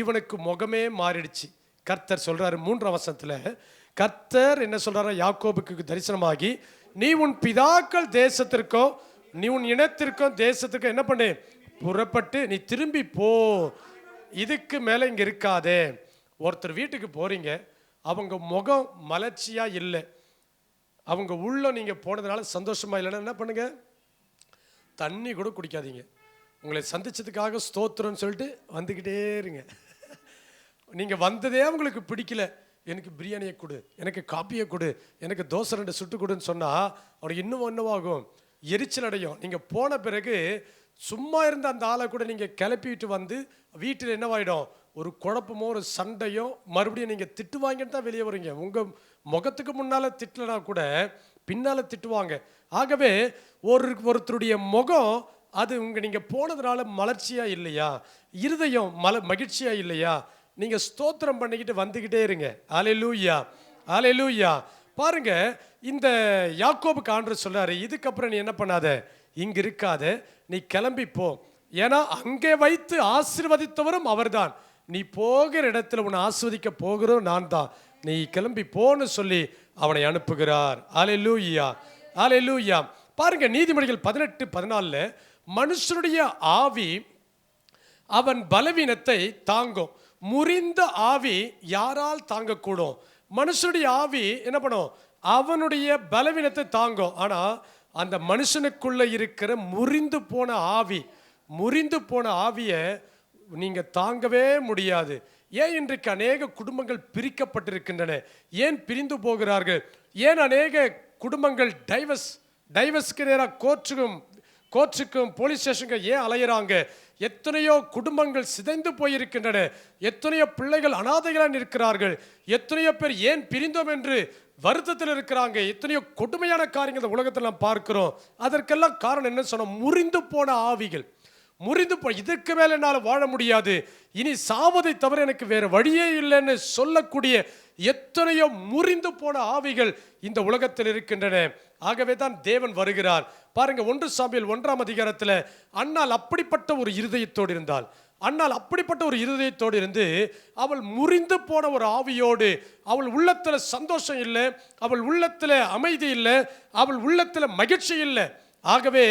இவனுக்கு முகமே மாறிடுச்சு. கர்த்தர் சொல்றாரு 3ஆம் வசனத்துல, கர்த்தர் என்ன சொல்றாரு, யாக்கோபுக்கு தரிசனமாகி, நீ உன் பிதாக்கள் தேசத்திற்கும் நீ உன் இனத்திற்கும் தேசத்துக்கும் என்ன பண்ணு, புறப்பட்டு நீ திரும்பி போ, இதுக்கு மேலே இங்கே இருக்காதே. ஒருத்தர் வீட்டுக்கு போறீங்க, அவங்க முகம் மலர்ச்சியா இல்லை, அவங்க உள்ள நீங்கள் போனதுனால சந்தோஷமா இல்லைன்னா என்ன பண்ணுங்க, தண்ணி கூட குடிக்காதீங்க. உங்களை சந்திச்சதுக்காக ஸ்தோத்திரம்னு சொல்லிட்டு வந்துக்கிட்டே இருங்க. நீங்கள் வந்ததே உங்களுக்கு பிடிக்கல, எனக்கு பிரியாணியை கொடு, எனக்கு காப்பியை கொடு, எனக்கு தோசை 2 சுட்டு கொடுன்னு சொன்னால் அவனுக்கு இன்னும் என்னவாகும், எரிச்சல் அடையும். நீங்கள் போன பிறகு சும்மா இருந்த அந்த ஆளை கூட நீங்கள் கிளப்பிட்டு வந்து வீட்டில் என்னவாயிடும், ஒரு குழப்பமோ ஒரு சண்டையோ, மறுபடியும் நீங்கள் திட்டுவாங்கன்னு தான் வெளியே வருவீங்க. உங்கள் முகத்துக்கு முன்னால் திட்டலனா கூட பின்னால் திட்டுவாங்க. ஆகவே ஒருத்தருடைய முகம் அது நீங்கள் போனதுனால மலர்ச்சியாக இல்லையா, இருதயம் மகிழ்ச்சியாக இல்லையா, நீங்கள் ஸ்தோத்திரம் பண்ணிக்கிட்டு வந்துக்கிட்டே இருங்க. அல்லேலூயா, அல்லேலூயா. பாருங்க, இந்த யாக்கோபுக்கு ஆண்டவர் சொல்றாரு, இதுக்கப்புறம் நீ என்ன பண்ணாத, இங்க இருக்காத, நீ கிளம்பி போ, ஏன்னா அங்கே வைத்து ஆசீர்வதித்தவரும் அவர்தான், நீ போகிற இடத்துல உன்னை ஆசீர்வதிக்க போகிறோம் நான் தான், நீ கிளம்பி போன்னு சொல்லி அவனை அனுப்புகிறார். அல்லேலூயா, அல்லேலூயா. பாருங்க, நீதிமொழிகள் 18:14, மனுஷனுடைய ஆவி அவன் பலவீனத்தை தாங்கும், முறிந்த ஆவி யாரால் தாங்கக்கூடும்? மனுஷனுடைய ஆவி என்ன பண்ணும், அவனுடைய பலவீனத்தை தாங்கும். ஆனா அந்த மனுஷனுக்குள்ள இருக்கிற முறிந்து போன ஆவியை நீங்க தாங்கவே முடியாது. ஏன் இன்றைக்கு அநேக குடும்பங்கள் பிரிக்கப்பட்டிருக்கின்றன? ஏன் பிரிந்து போகிறார்கள்? ஏன் அநேக குடும்பங்கள் டைவர்ஸ்க்கு நேராக கோர்ட்டுக்கும் போலீஸ் ஸ்டேஷனுக்கு ஏன் அலையிறாங்க? எத்தனையோ குடும்பங்கள் சிதைந்து போயிருக்கின்றன. எத்தனையோ பிள்ளைகள் அனாதைகளாக இருக்கிறார்கள். எத்தனையோ பேர் ஏன் பிரிந்தோம் என்று வருத்தத்தில் இருக்கிறாங்க. எத்தனையோ கொடுமையான காரியங்கள் இந்த உலகத்தில் நாம் பார்க்கிறோம். அதற்கெல்லாம் காரணம் என்ன சொன்னோம்? முறிந்து போன ஆவிகள். முறிந்து போ, இதற்கு மேல என்னால் வாழ முடியாது, இனி சாவதை தவிர எனக்கு வேற வழியே இல்லைன்னு சொல்லக்கூடிய எத்தனையோ முறிந்து போன ஆவிகள் இந்த உலகத்தில் இருக்கின்றன. ஆகவே தான் தேவன் வருகிறார். பாருங்க, 1 சாமுவேல் 1ஆம் அதிகாரத்தில் அன்னாள் அப்படிப்பட்ட ஒரு இருதயத்தோடு இருந்தாள். அன்னாள் அப்படிப்பட்ட ஒரு இருதயத்தோடு இருந்து அவள் முறிந்து போன ஒரு ஆவியோடு, அவள் உள்ளத்தில் சந்தோஷம் இல்லை, அவள் உள்ளத்தில் அமைதி இல்லை, அவள் உள்ளத்தில் மகிழ்ச்சி இல்லை. ஆகவே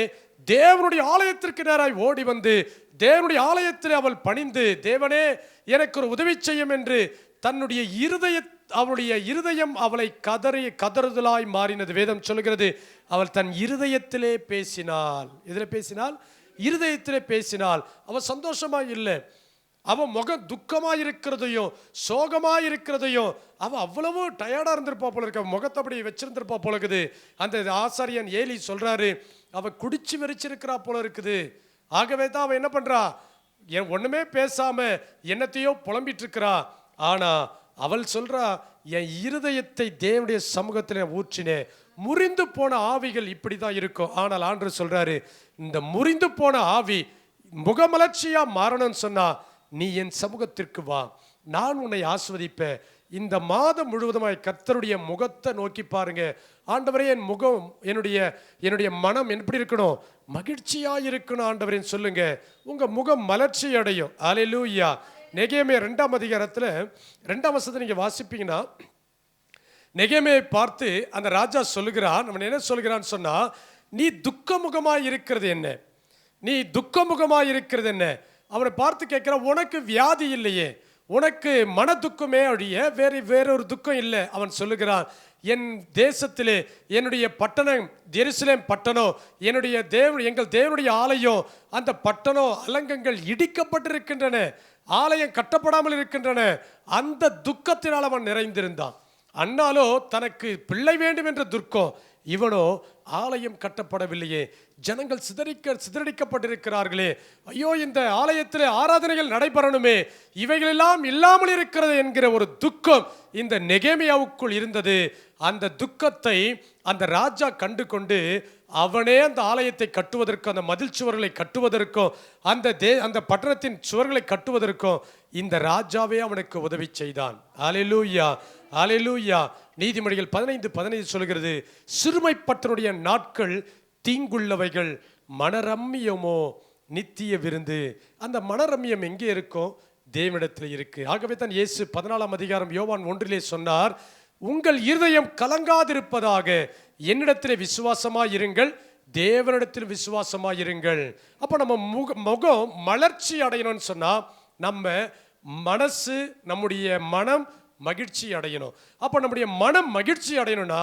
தேவனுடைய ஆலயத்திற்கு நேராய் ஓடி வந்து தேவனுடைய ஆலயத்தில் அவள் பணிந்து, தேவனே எனக்கு ஒரு உதவி செய்யும் என்று தன்னுடைய அவளுடைய இருதயம் அவளை கதறுதலாய் மாறினது. வேதம் சொல்கிறது, அவள் தன் இருதயத்திலே பேசினாள். எதில் பேசினாள்? இருதயத்திலே பேசினாள். அவள் சந்தோஷமா இல்லை, அவன் முகம் துக்கமாக இருக்கிறதையும் சோகமாக இருக்கிறதையும், அவன் அவ்வளவு டயர்டாக இருந்திருப்பா போல இருக்கு, முகத்தை அப்படி வச்சிருந்திருப்பா போல இருக்குது. அந்த ஆசாரியன் ஏலி சொல்றாரு, அவன் குடிச்சு வெறிச்சிருக்கிறா போல இருக்குது. ஆகவே தான் அவன் என்ன பண்றா, ஒண்ணுமே பேசாம என்னத்தையோ புலம்பிட்டு இருக்கிறா. ஆனா அவள் சொல்றா, என் இருதயத்தை தேவனுடைய சமூகத்தில் ஊற்றினேன். முறிந்து போன ஆவிகள் இப்படி தான் இருக்கும். ஆனால் ஆண்டவர் சொல்றாரு, இந்த முறிந்து போன ஆவி முகமலர்ச்சியா மாறணும்னு சொன்னா நீ என் சமூகத்திற்கு வா, நான் உன்னை ஆஸ்வதிப்பேன். இந்த மாதம் முழுவதுமாய் கர்த்தருடைய முகத்தை நோக்கி பாருங்க. ஆண்டவரே, என் முகம், என்னுடைய மனம் எப்படி இருக்கணும்? மகிழ்ச்சியா இருக்கணும் ஆண்டவரேன்னு சொல்லுங்க. உங்க முகம் மலர்ச்சி அடையும். அல்லேலூயா. நெகேமியா 2ஆம் அதிகாரத்தில் 2ஆம் வசனத்தை நீங்க வாசிப்பீங்கன்னா, நெகேமியாவை பார்த்து அந்த ராஜா சொல்லுகிறான். அவன் என்ன சொல்கிறான்னு சொன்னா, நீ துக்கமுகமாய் இருக்கிறது என்ன? நீ துக்கமுகமாய் இருக்கிறது என்ன? அவனை பார்த்து கேட்கிறான், உனக்கு வியாதி இல்லையே, உனக்கு மன துக்கமே ஒழிய வேறொரு துக்கம் இல்லை. அவன் சொல்லுகிறான், என் தேசத்திலே என்னுடைய பட்டணம் எருசலேம் பட்டணம், எங்கள் தேவனுடைய ஆலயம், அந்த பட்டணம் அலங்கங்கள் இடிக்கப்பட்டிருக்கின்றன, ஆலயம் கட்டப்படாமல் இருக்கின்றன. அந்த துக்கத்தினால் அவன் நிறைந்திருந்தான். அண்ணாலோ தனக்கு பிள்ளை வேண்டும் என்ற துக்கம், இவனோ ஆலயம் கட்டப்படவில்லையே, ஜனங்கள் சிதறடிக்கப்பட்டிருக்கிறார்களே, ஐயோ இந்த ஆலயத்தில் ஆராதனைகள் நடைபெறணுமே, இவைகளெல்லாம் இல்லாமல் இருக்கிறது என்கிற ஒரு துக்கம் இந்த நெகேமியாவுக்குள் இருந்தது. அந்த துக்கத்தை அந்த ராஜா கண்டு கொண்டு அவனே அந்த ஆலயத்தை கட்டுவதற்கும், அந்த மதில் சுவர்களை கட்டுவதற்கும், அந்த பட்டணத்தின் சுவர்களை கட்டுவதற்கும் இந்த ராஜாவே அவனுக்கு உதவி செய்தான். அல்லேலூயா, அல்லேலூயா. நீதிமொழிகள் 15:15 சொல்கிறது, சிறுமைப்பட்டனுடைய நாட்கள் தீங்குள்ளவைகள், மனரம்மியமோ நித்திய விருந்து. அந்த மனரம்மியம் எங்கே இருக்கும்? தேவனிடத்தில் இருக்கு. ஆகவே தான் இயேசு 14ஆம் அதிகாரம் யோவான் 1 சொன்னார், உங்கள் இருதயம் கலங்காதிருப்பதாக என்னிடத்திலே விசுவாசமாயிருங்கள், தேவனிடத்தில் விசுவாசமாயிருங்கள். அப்போ நம்ம முகம் மலர்ச்சி அடையணும்னு சொன்னா நம்ம மனசு, நம்முடைய மனம் மகிழ்ச்சி அடையணும். அப்போ நம்முடைய மனம் மகிழ்ச்சி அடையணும்னா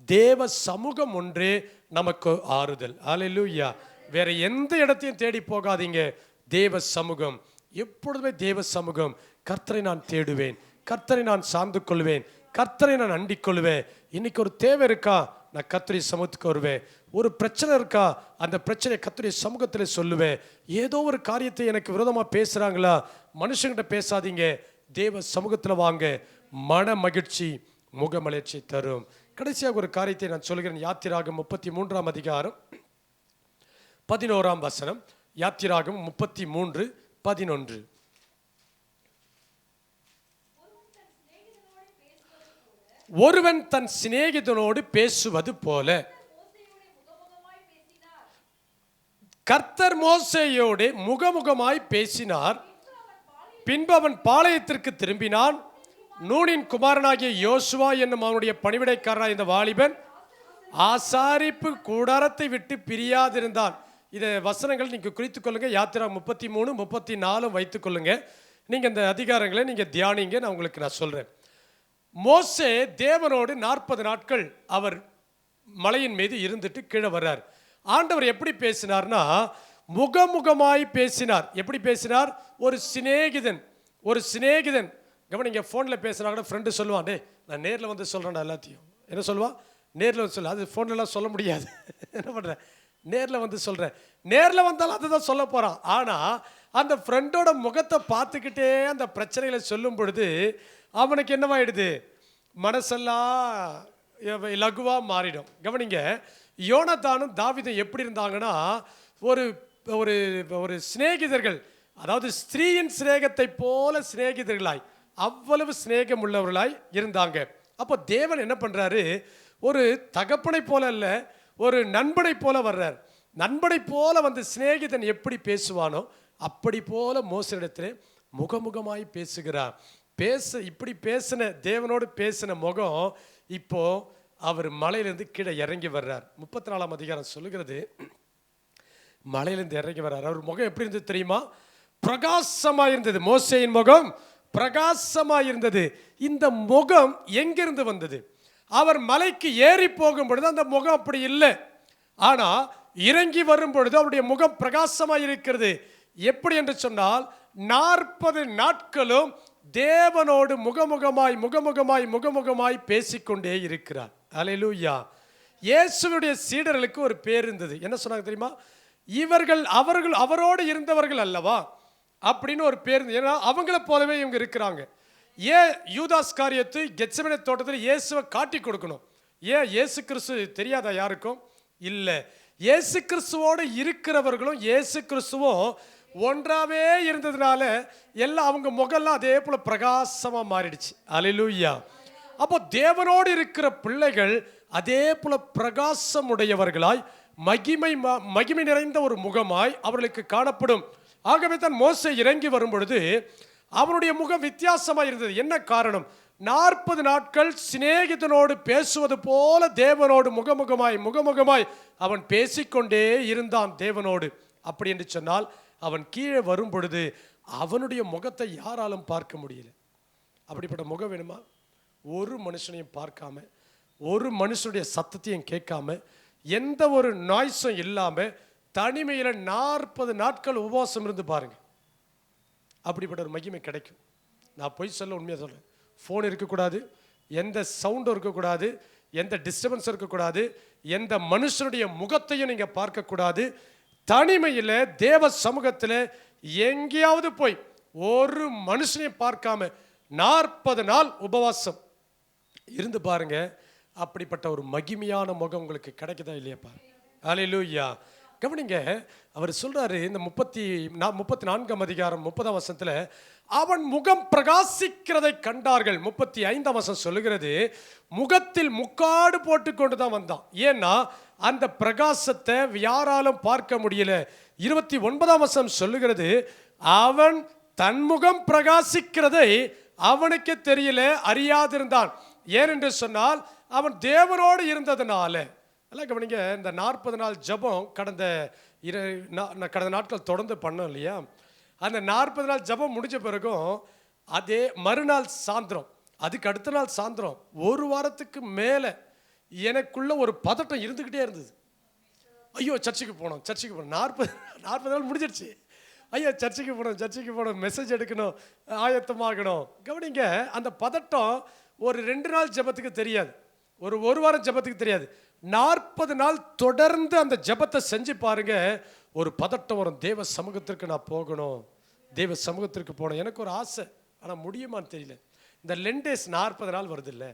தேவ சமூகம் ஒன்றே நமக்கு ஆறுதல். அல்லேலூயா. வேற எந்த இடத்தையும் தேடி போகாதீங்க. தேவ சமூகம், எப்பொழுதுமே தேவ சமூகம். கர்த்தரை நான் தேடுவேன், கர்த்தரை நான் சார்ந்து கொள்வேன், கர்த்தரை நான் அண்டிக் கொள்வேன். இன்னைக்கு ஒரு தேவை இருக்கா, நான் கர்த்தருடைய சமூகத்துக்கு வருவேன். ஒரு பிரச்சனை இருக்கா, அந்த பிரச்சனை கர்த்தருடைய சமூகத்தில் சொல்லுவேன். ஏதோ ஒரு காரியத்தை எனக்கு விரோதமாக பேசுகிறாங்களா, மனுஷங்கிட்ட பேசாதீங்க, தேவ சமூகத்தில் வாங்க. மன மகிழ்ச்சி முகமலர்ச்சி தரும். கடைசியாக ஒரு காரியத்தை நான் சொல்கிறேன். யாத்திராகம் 33ஆம் அதிகாரம் 11ஆம் வசனம். யாத்திராகம் 33:11. ஒருவன் தன் சிநேகிதனோடு பேசுவது போல கர்த்தர் மோசேயோடு முகமுகமாய் பேசினார். பின்பு அவன் பாளையத்திற்கு திரும்பினான். நூனின் குமாரனாகிய யோசுவா என்னும் அவனுடைய பணிவிடைக்காரனாய் இந்த வாலிபன் ஆசாரிப்பு கூடாரத்தை விட்டு பிரியாதிருந்தான். இதை வசனங்கள் நீங்கள் குறித்துக் கொள்ளுங்க. யாத்திரா 33, 34 வைத்துக் கொள்ளுங்க. நீங்கள் இந்த அதிகாரங்களை நீங்கள் தியானிங்க. நான் உங்களுக்கு சொல்கிறேன். மோசே தேவனோடு 40 நாட்கள் அவர் மலையின் மீது இருந்துட்டு கீழே வர்றார். ஆண்டவர் எப்படி பேசினார்னா, முகமுகமாய் பேசினார். எப்படி பேசினார்? ஒரு சிநேகிதன் கவனிங்க. ஃபோனில் பேசுனா கூட ஃப்ரெண்டு சொல்லுவான், டே நான் நேரில் வந்து சொல்கிறேன்டா எல்லாத்தையும். என்ன சொல்லுவான்? நேரில் வந்து சொல்ல. அது ஃபோன்லலாம் சொல்ல முடியாது. என்ன பண்ணுறேன்? நேரில் வந்து சொல்கிறேன். நேரில் வந்தாலும் அதை தான் சொல்ல போகிறான். ஆனால் அந்த ஃப்ரெண்டோட முகத்தை பார்த்துக்கிட்டே அந்த பிரச்சனைகளை சொல்லும் பொழுது அவனுக்கு என்னவாயிடுது, மனசெல்லாம் லகுவாக மாறிடும். கவனிங்க, யோனத்தானும் தாவீதும் எப்படி இருந்தாங்கன்னா, ஒரு ஒரு ஒரு சிநேகிதர்கள், அதாவது ஸ்திரீயின் சிநேகத்தை போல சிநேகிதர்களாய், அவ்வளவு சிநேகம் உள்ளவர்களாய் இருந்தாங்க. அப்போ தேவன் என்ன பண்ணுறாரு, ஒரு தகப்பனை போல அல்ல, ஒரு நண்பனை போல வர்றார். நண்பனை போல வந்து சிநேகிதன் எப்படி பேசுவானோ அப்படி போல மோசனிடத்தில் முகமுகமாய் பேசுகிறார். இப்படி பேசின தேவனோடு பேசின முகம் இப்போ அவர் மலையிலிருந்து கீழே இறங்கி வர்றார். 34ஆம் அதிகாரம் சொல்லுகிறது, மலையிலிருந்து இறங்கி வர்றார். அவர் முகம் எப்படி இருந்தது தெரியுமா? பிரகாசமா இருந்தது. மோசேயின் முகம் பிரகாசமா இருந்தது. இந்த முகம் எங்கிருந்து வந்தது? அவர் மலைக்கு ஏறி போகும் பொழுது அந்த முகம் அப்படி இல்லை. ஆனா இறங்கி வரும் பொழுது அவருடைய முகம் பிரகாசமா இருக்கிறது. எப்படி என்று சொன்னால், 40 நாட்களும் தேவனோடு முகமுகமாய் முகமுகமாய் முகமுகமாய் பேசிக்கொண்டே இருக்கிறார். அல்லேலூயா. இயேசுவுடைய சீடர்களுக்கு ஒரு பேர் இருந்தது. என்ன சொன்னாங்க தெரியுமா? அவர்கள் அவரோடு இருந்தவர்கள் அல்லவா அப்படின்னு ஒரு பேர். ஏன்னா அவங்கள போலவே இவங்க இருக்கிறாங்க. ஏன் யூதாஸ் காரியத்து கெத்செமனே தோட்டத்தில் இயேசுவை காட்டி கொடுக்கணும்? ஏன் இயேசு கிறிஸ்து தெரியாதா யாருக்கும்? இல்லை. இயேசு கிறிஸ்துவோடு இருக்கிறவர்களும் இயேசு கிறிஸ்துவும் ஒன்றாவே இருந்ததுனால எல்லாம் அவங்க முகெல்லாம் அதே போல பிரகாசமாக மாறிடுச்சு. அல்லேலூயா. அப்போ தேவனோடு இருக்கிற பிள்ளைகள் அதே போல பிரகாசம் உடையவர்களாய் மகிமை நிறைந்த ஒரு முகமாய் அவர்களுக்கு காணப்படும். ஆகவே தான் மோசே இறங்கி வரும் பொழுது அவனுடைய முகம் வித்தியாசமாக இருந்தது. என்ன காரணம்? 40 நாட்கள் சிநேகிதனோடு பேசுவது போல தேவனோடு முகமுகமாய் அவன் பேசிக்கொண்டே இருந்தான் தேவனோடு. அப்படி என்று சொன்னால் அவன் கீழே வரும் பொழுது அவனுடைய முகத்தை யாராலும் பார்க்க முடியல. அப்படிப்பட்ட முகம் வேணுமா? ஒரு மனுஷனையும் பார்க்காம, ஒரு மனுஷனுடைய சத்தத்தையும் கேட்காம, எந்த ஒரு நாய்ஸும் இல்லாம தனிமையில் 40 நாட்கள் உபவாசம் இருந்து பாருங்க. அப்படிப்பட்ட ஒரு மகிமை கிடைக்கும். நான் பொய் சொல்ல உண்மையாக சொல்றேன். ஃபோன் இருக்கக்கூடாது, எந்த சவுண்டும் இருக்கக்கூடாது, எந்த டிஸ்டர்பன்ஸ் இருக்கக்கூடாது, எந்த மனுஷனுடைய முகத்தையும் நீங்க பார்க்கக்கூடாது. தனிமையில் தேவ சமூகத்தில் எங்கேயாவது போய் ஒரு மனுஷனையும் பார்க்காம 40 நாள் உபவாசம் இருந்து பாருங்க. அப்படிப்பட்ட ஒரு மகிமையான முகம் உங்களுக்கு கிடைக்குதா இல்லையாப்பா? அல்லேலூயா. கவனிங்க, அவர் சொல்றாரு இந்த 34ஆம் அதிகாரம் 30ஆம் வசனத்தில், அவன் முகம் பிரகாசிக்கிறதை கண்டார்கள். 35ஆம் வசனம் சொல்லுகிறது, முகத்தில் முக்காடு போட்டு கொண்டு தான் வந்தான். ஏன்னா அந்த பிரகாசத்தை யாராலும் பார்க்க முடியல. 29ஆம் வசனம் சொல்லுகிறது, அவன் தன் முகம் பிரகாசிக்கிறதை அவனுக்கு தெரியல, அறியாதிருந்தான். ஏனென்று சொன்னால் அவன் தேவனோடு இருந்ததுனால. எல்லாம் கவனிங்க, இந்த 40 நாள் ஜபம் கடந்த நாட்கள் தொடர்ந்து பண்ணோம் இல்லையா? அந்த 40 நாள் ஜபம் முடிஞ்ச பிறகும் அதே மறுநாள் சாயந்தரம், அதுக்கு அடுத்த நாள் சாயந்தரம், ஒரு வாரத்துக்கு மேலே எனக்குள்ள ஒரு பதட்டம் இருந்துக்கிட்டே இருந்தது. ஐயோ சர்ச்சுக்கு போனோம் 40 நாள் முடிஞ்சிடுச்சு. ஐயோ சர்ச்சுக்கு போகணும், மெசேஜ் எடுக்கணும், ஆயத்தமாகணும். கவனிங்க, அந்த பதட்டம் ஒரு 2 நாள் ஜபத்துக்கு தெரியாது, ஒரு வாரம் ஜபத்துக்கு தெரியாது. 40 நாள் தொடர்ந்து அந்த ஜபத்தை செஞ்சு பாருங்க, ஒரு பதட்டம் வரும். தேவ சமூகத்திற்கு நான் போகணும், தேவ சமூகத்திற்கு போகணும். எனக்கு ஒரு ஆசை, ஆனால் முடியுமான்னு தெரியல. இந்த லெண்டேஸ் 40 நாள் வருது இல்லை,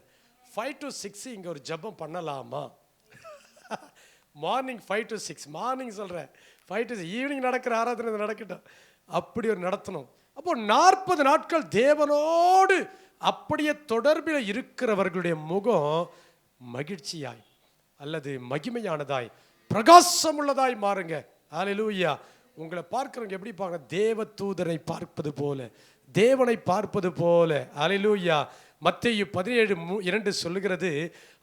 5 to 6 இங்கே ஒரு ஜபம் பண்ணலாமா? மார்னிங் 5 to 6, மார்னிங் சொல்கிறேன், 5 to 6 ஈவினிங் நடக்கிற ஆராதனை நடக்கட்டும், அப்படி ஒரு நடத்தணும். அப்போ 40 நாட்கள் தேவனோடு அப்படியே தொடர்பில் இருக்கிறவர்களுடைய முகம் மகிழ்ச்சியாய் அல்லது மகிமையானதாய் பிரகாசம் உள்ளதாய் மாறுங்க. அல்லேலூயா. உங்களை பார்க்கிறவங்க எப்படி பார்க்க? தேவ தூதரை பார்ப்பது போல, தேவனை பார்ப்பது போல. அல்லேலூயா. மத்தேயு 17:2 சொல்லுகிறது,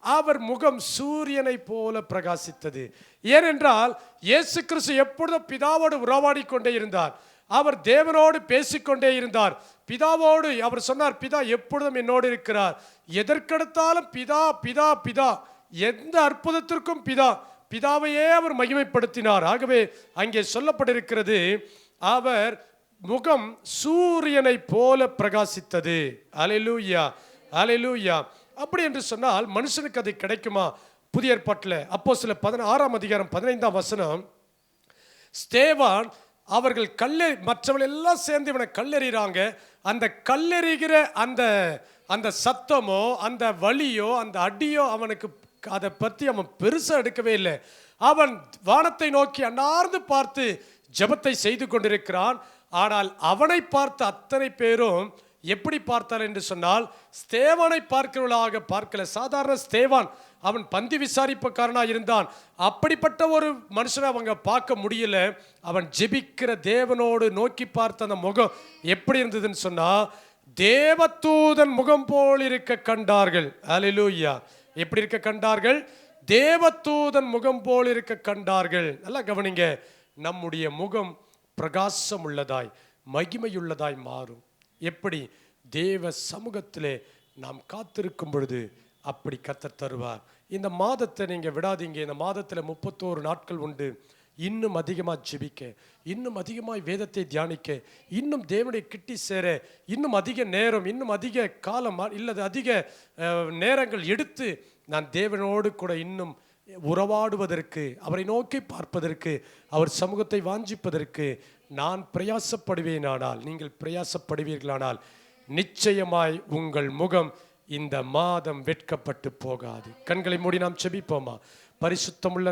அவர் முகம் சூரியனை போல பிரகாசித்தது. ஏனென்றால் இயேசு கிறிஸ்து எப்பொழுதும் பிதாவோடு உறவாடி கொண்டே இருந்தார். அவர் தேவனோடு பேசிக்கொண்டே இருந்தார். பிதாவோடு அவர் சொன்னார், பிதா எப்பொழுதும் என்னோடு இருக்கிறார். எதற்கெடுத்தாலும் பிதா பிதா பிதா, எந்த அற்புதத்திற்கும் பிதாவையே அவர் மகிமைப்படுத்தினார். ஆகவே அங்கே சொல்லப்பட்டிருக்கிறது, அவர் முகம் சூரியனை போல பிரகாசித்தது. அல்லேலூயா, அல்லேலூயா. அப்படி என்று சொன்னால் மனுஷனுக்கு அது கிடைக்குமா? புதிய ஏற்பாட்டில் அப்போஸ்தலர் 16ஆம் அதிகாரம் 15ஆம் வசனம், ஸ்தேவான் அவர்கள் மற்றவர்கள் எல்லாம் சேர்ந்து இவனை கல்லெறிகிறாங்க. அந்த கல்லெறிகிற அந்த அந்த சத்தமோ அந்த வலியோ அந்த அடியோ அவனுக்கு அதை பற்றி அவன் பெருசாக எடுக்கவே இல்லை. அவன் வானத்தை நோக்கி அன்னார்ந்து பார்த்து ஜெபத்தை செய்து கொண்டிருக்கிறான். ஆனால் அவனை பார்த்த அத்தனை பேரும் எப்படி பார்த்தார் என்று சொன்னால், ஸ்தேவானை பார்க்கிறவர்களாக பார்க்கல. சாதாரண ஸ்தேவான் அவன் பந்தி விசாரிப்புக்காரனாக இருந்தான். அப்படிப்பட்ட ஒரு மனுஷனை அவங்க பார்க்க முடியல. அவன் ஜெபிக்கிற தேவனோடு நோக்கி பார்த்த அந்த முகம் எப்படி இருந்ததுன்னு சொன்னா, தேவதூதன் முகம் போல் இருக்க கண்டார்கள். அல்லேலூயா. எப்படி இருக்க கண்டார்கள்? தேவதூதன் முகம் போல் இருக்க கண்டார்கள். நல்லா கவனிங்க, நம்முடைய முகம் பிரகாசம் உள்ளதாய் மகிமையுள்ளதாய் மாறும். எப்படி? தேவ சமூகத்திலே நாம் காத்திருக்கும் பொழுது அப்படி கர்த்தர் தருவார். இந்த மாதத்தை நீங்கள் விடாதீங்க. இந்த மாதத்தில் 31 நாட்கள் உண்டு. இன்னும் அதிகமாக ஜெபிக்க, இன்னும் அதிகமாக வேதத்தை தியானிக்க, இன்னும் தேவனை கிட்டி சேர, இன்னும் அதிக நேரம், இன்னும் அதிக காலம் இல்லது அதிக நேரங்கள் எடுத்து நான் தேவனோடு கூட இன்னும் உறவாடுவதற்கு, அவரை நோக்கி பார்ப்பதற்கு, அவர் சமூகத்தை வாஞ்சிப்பதற்கு நான் பிரயாசப்படுவேனானால், நீங்கள் பிரயாசப்படுவீர்களானால் நிச்சயமாய் உங்கள் முகம் இந்த மாதம் வெட்கப்பட்டு போகாது. கண்களை மூடி நாம் ஜெபிப்போமா? பரிசுத்தமுள்ள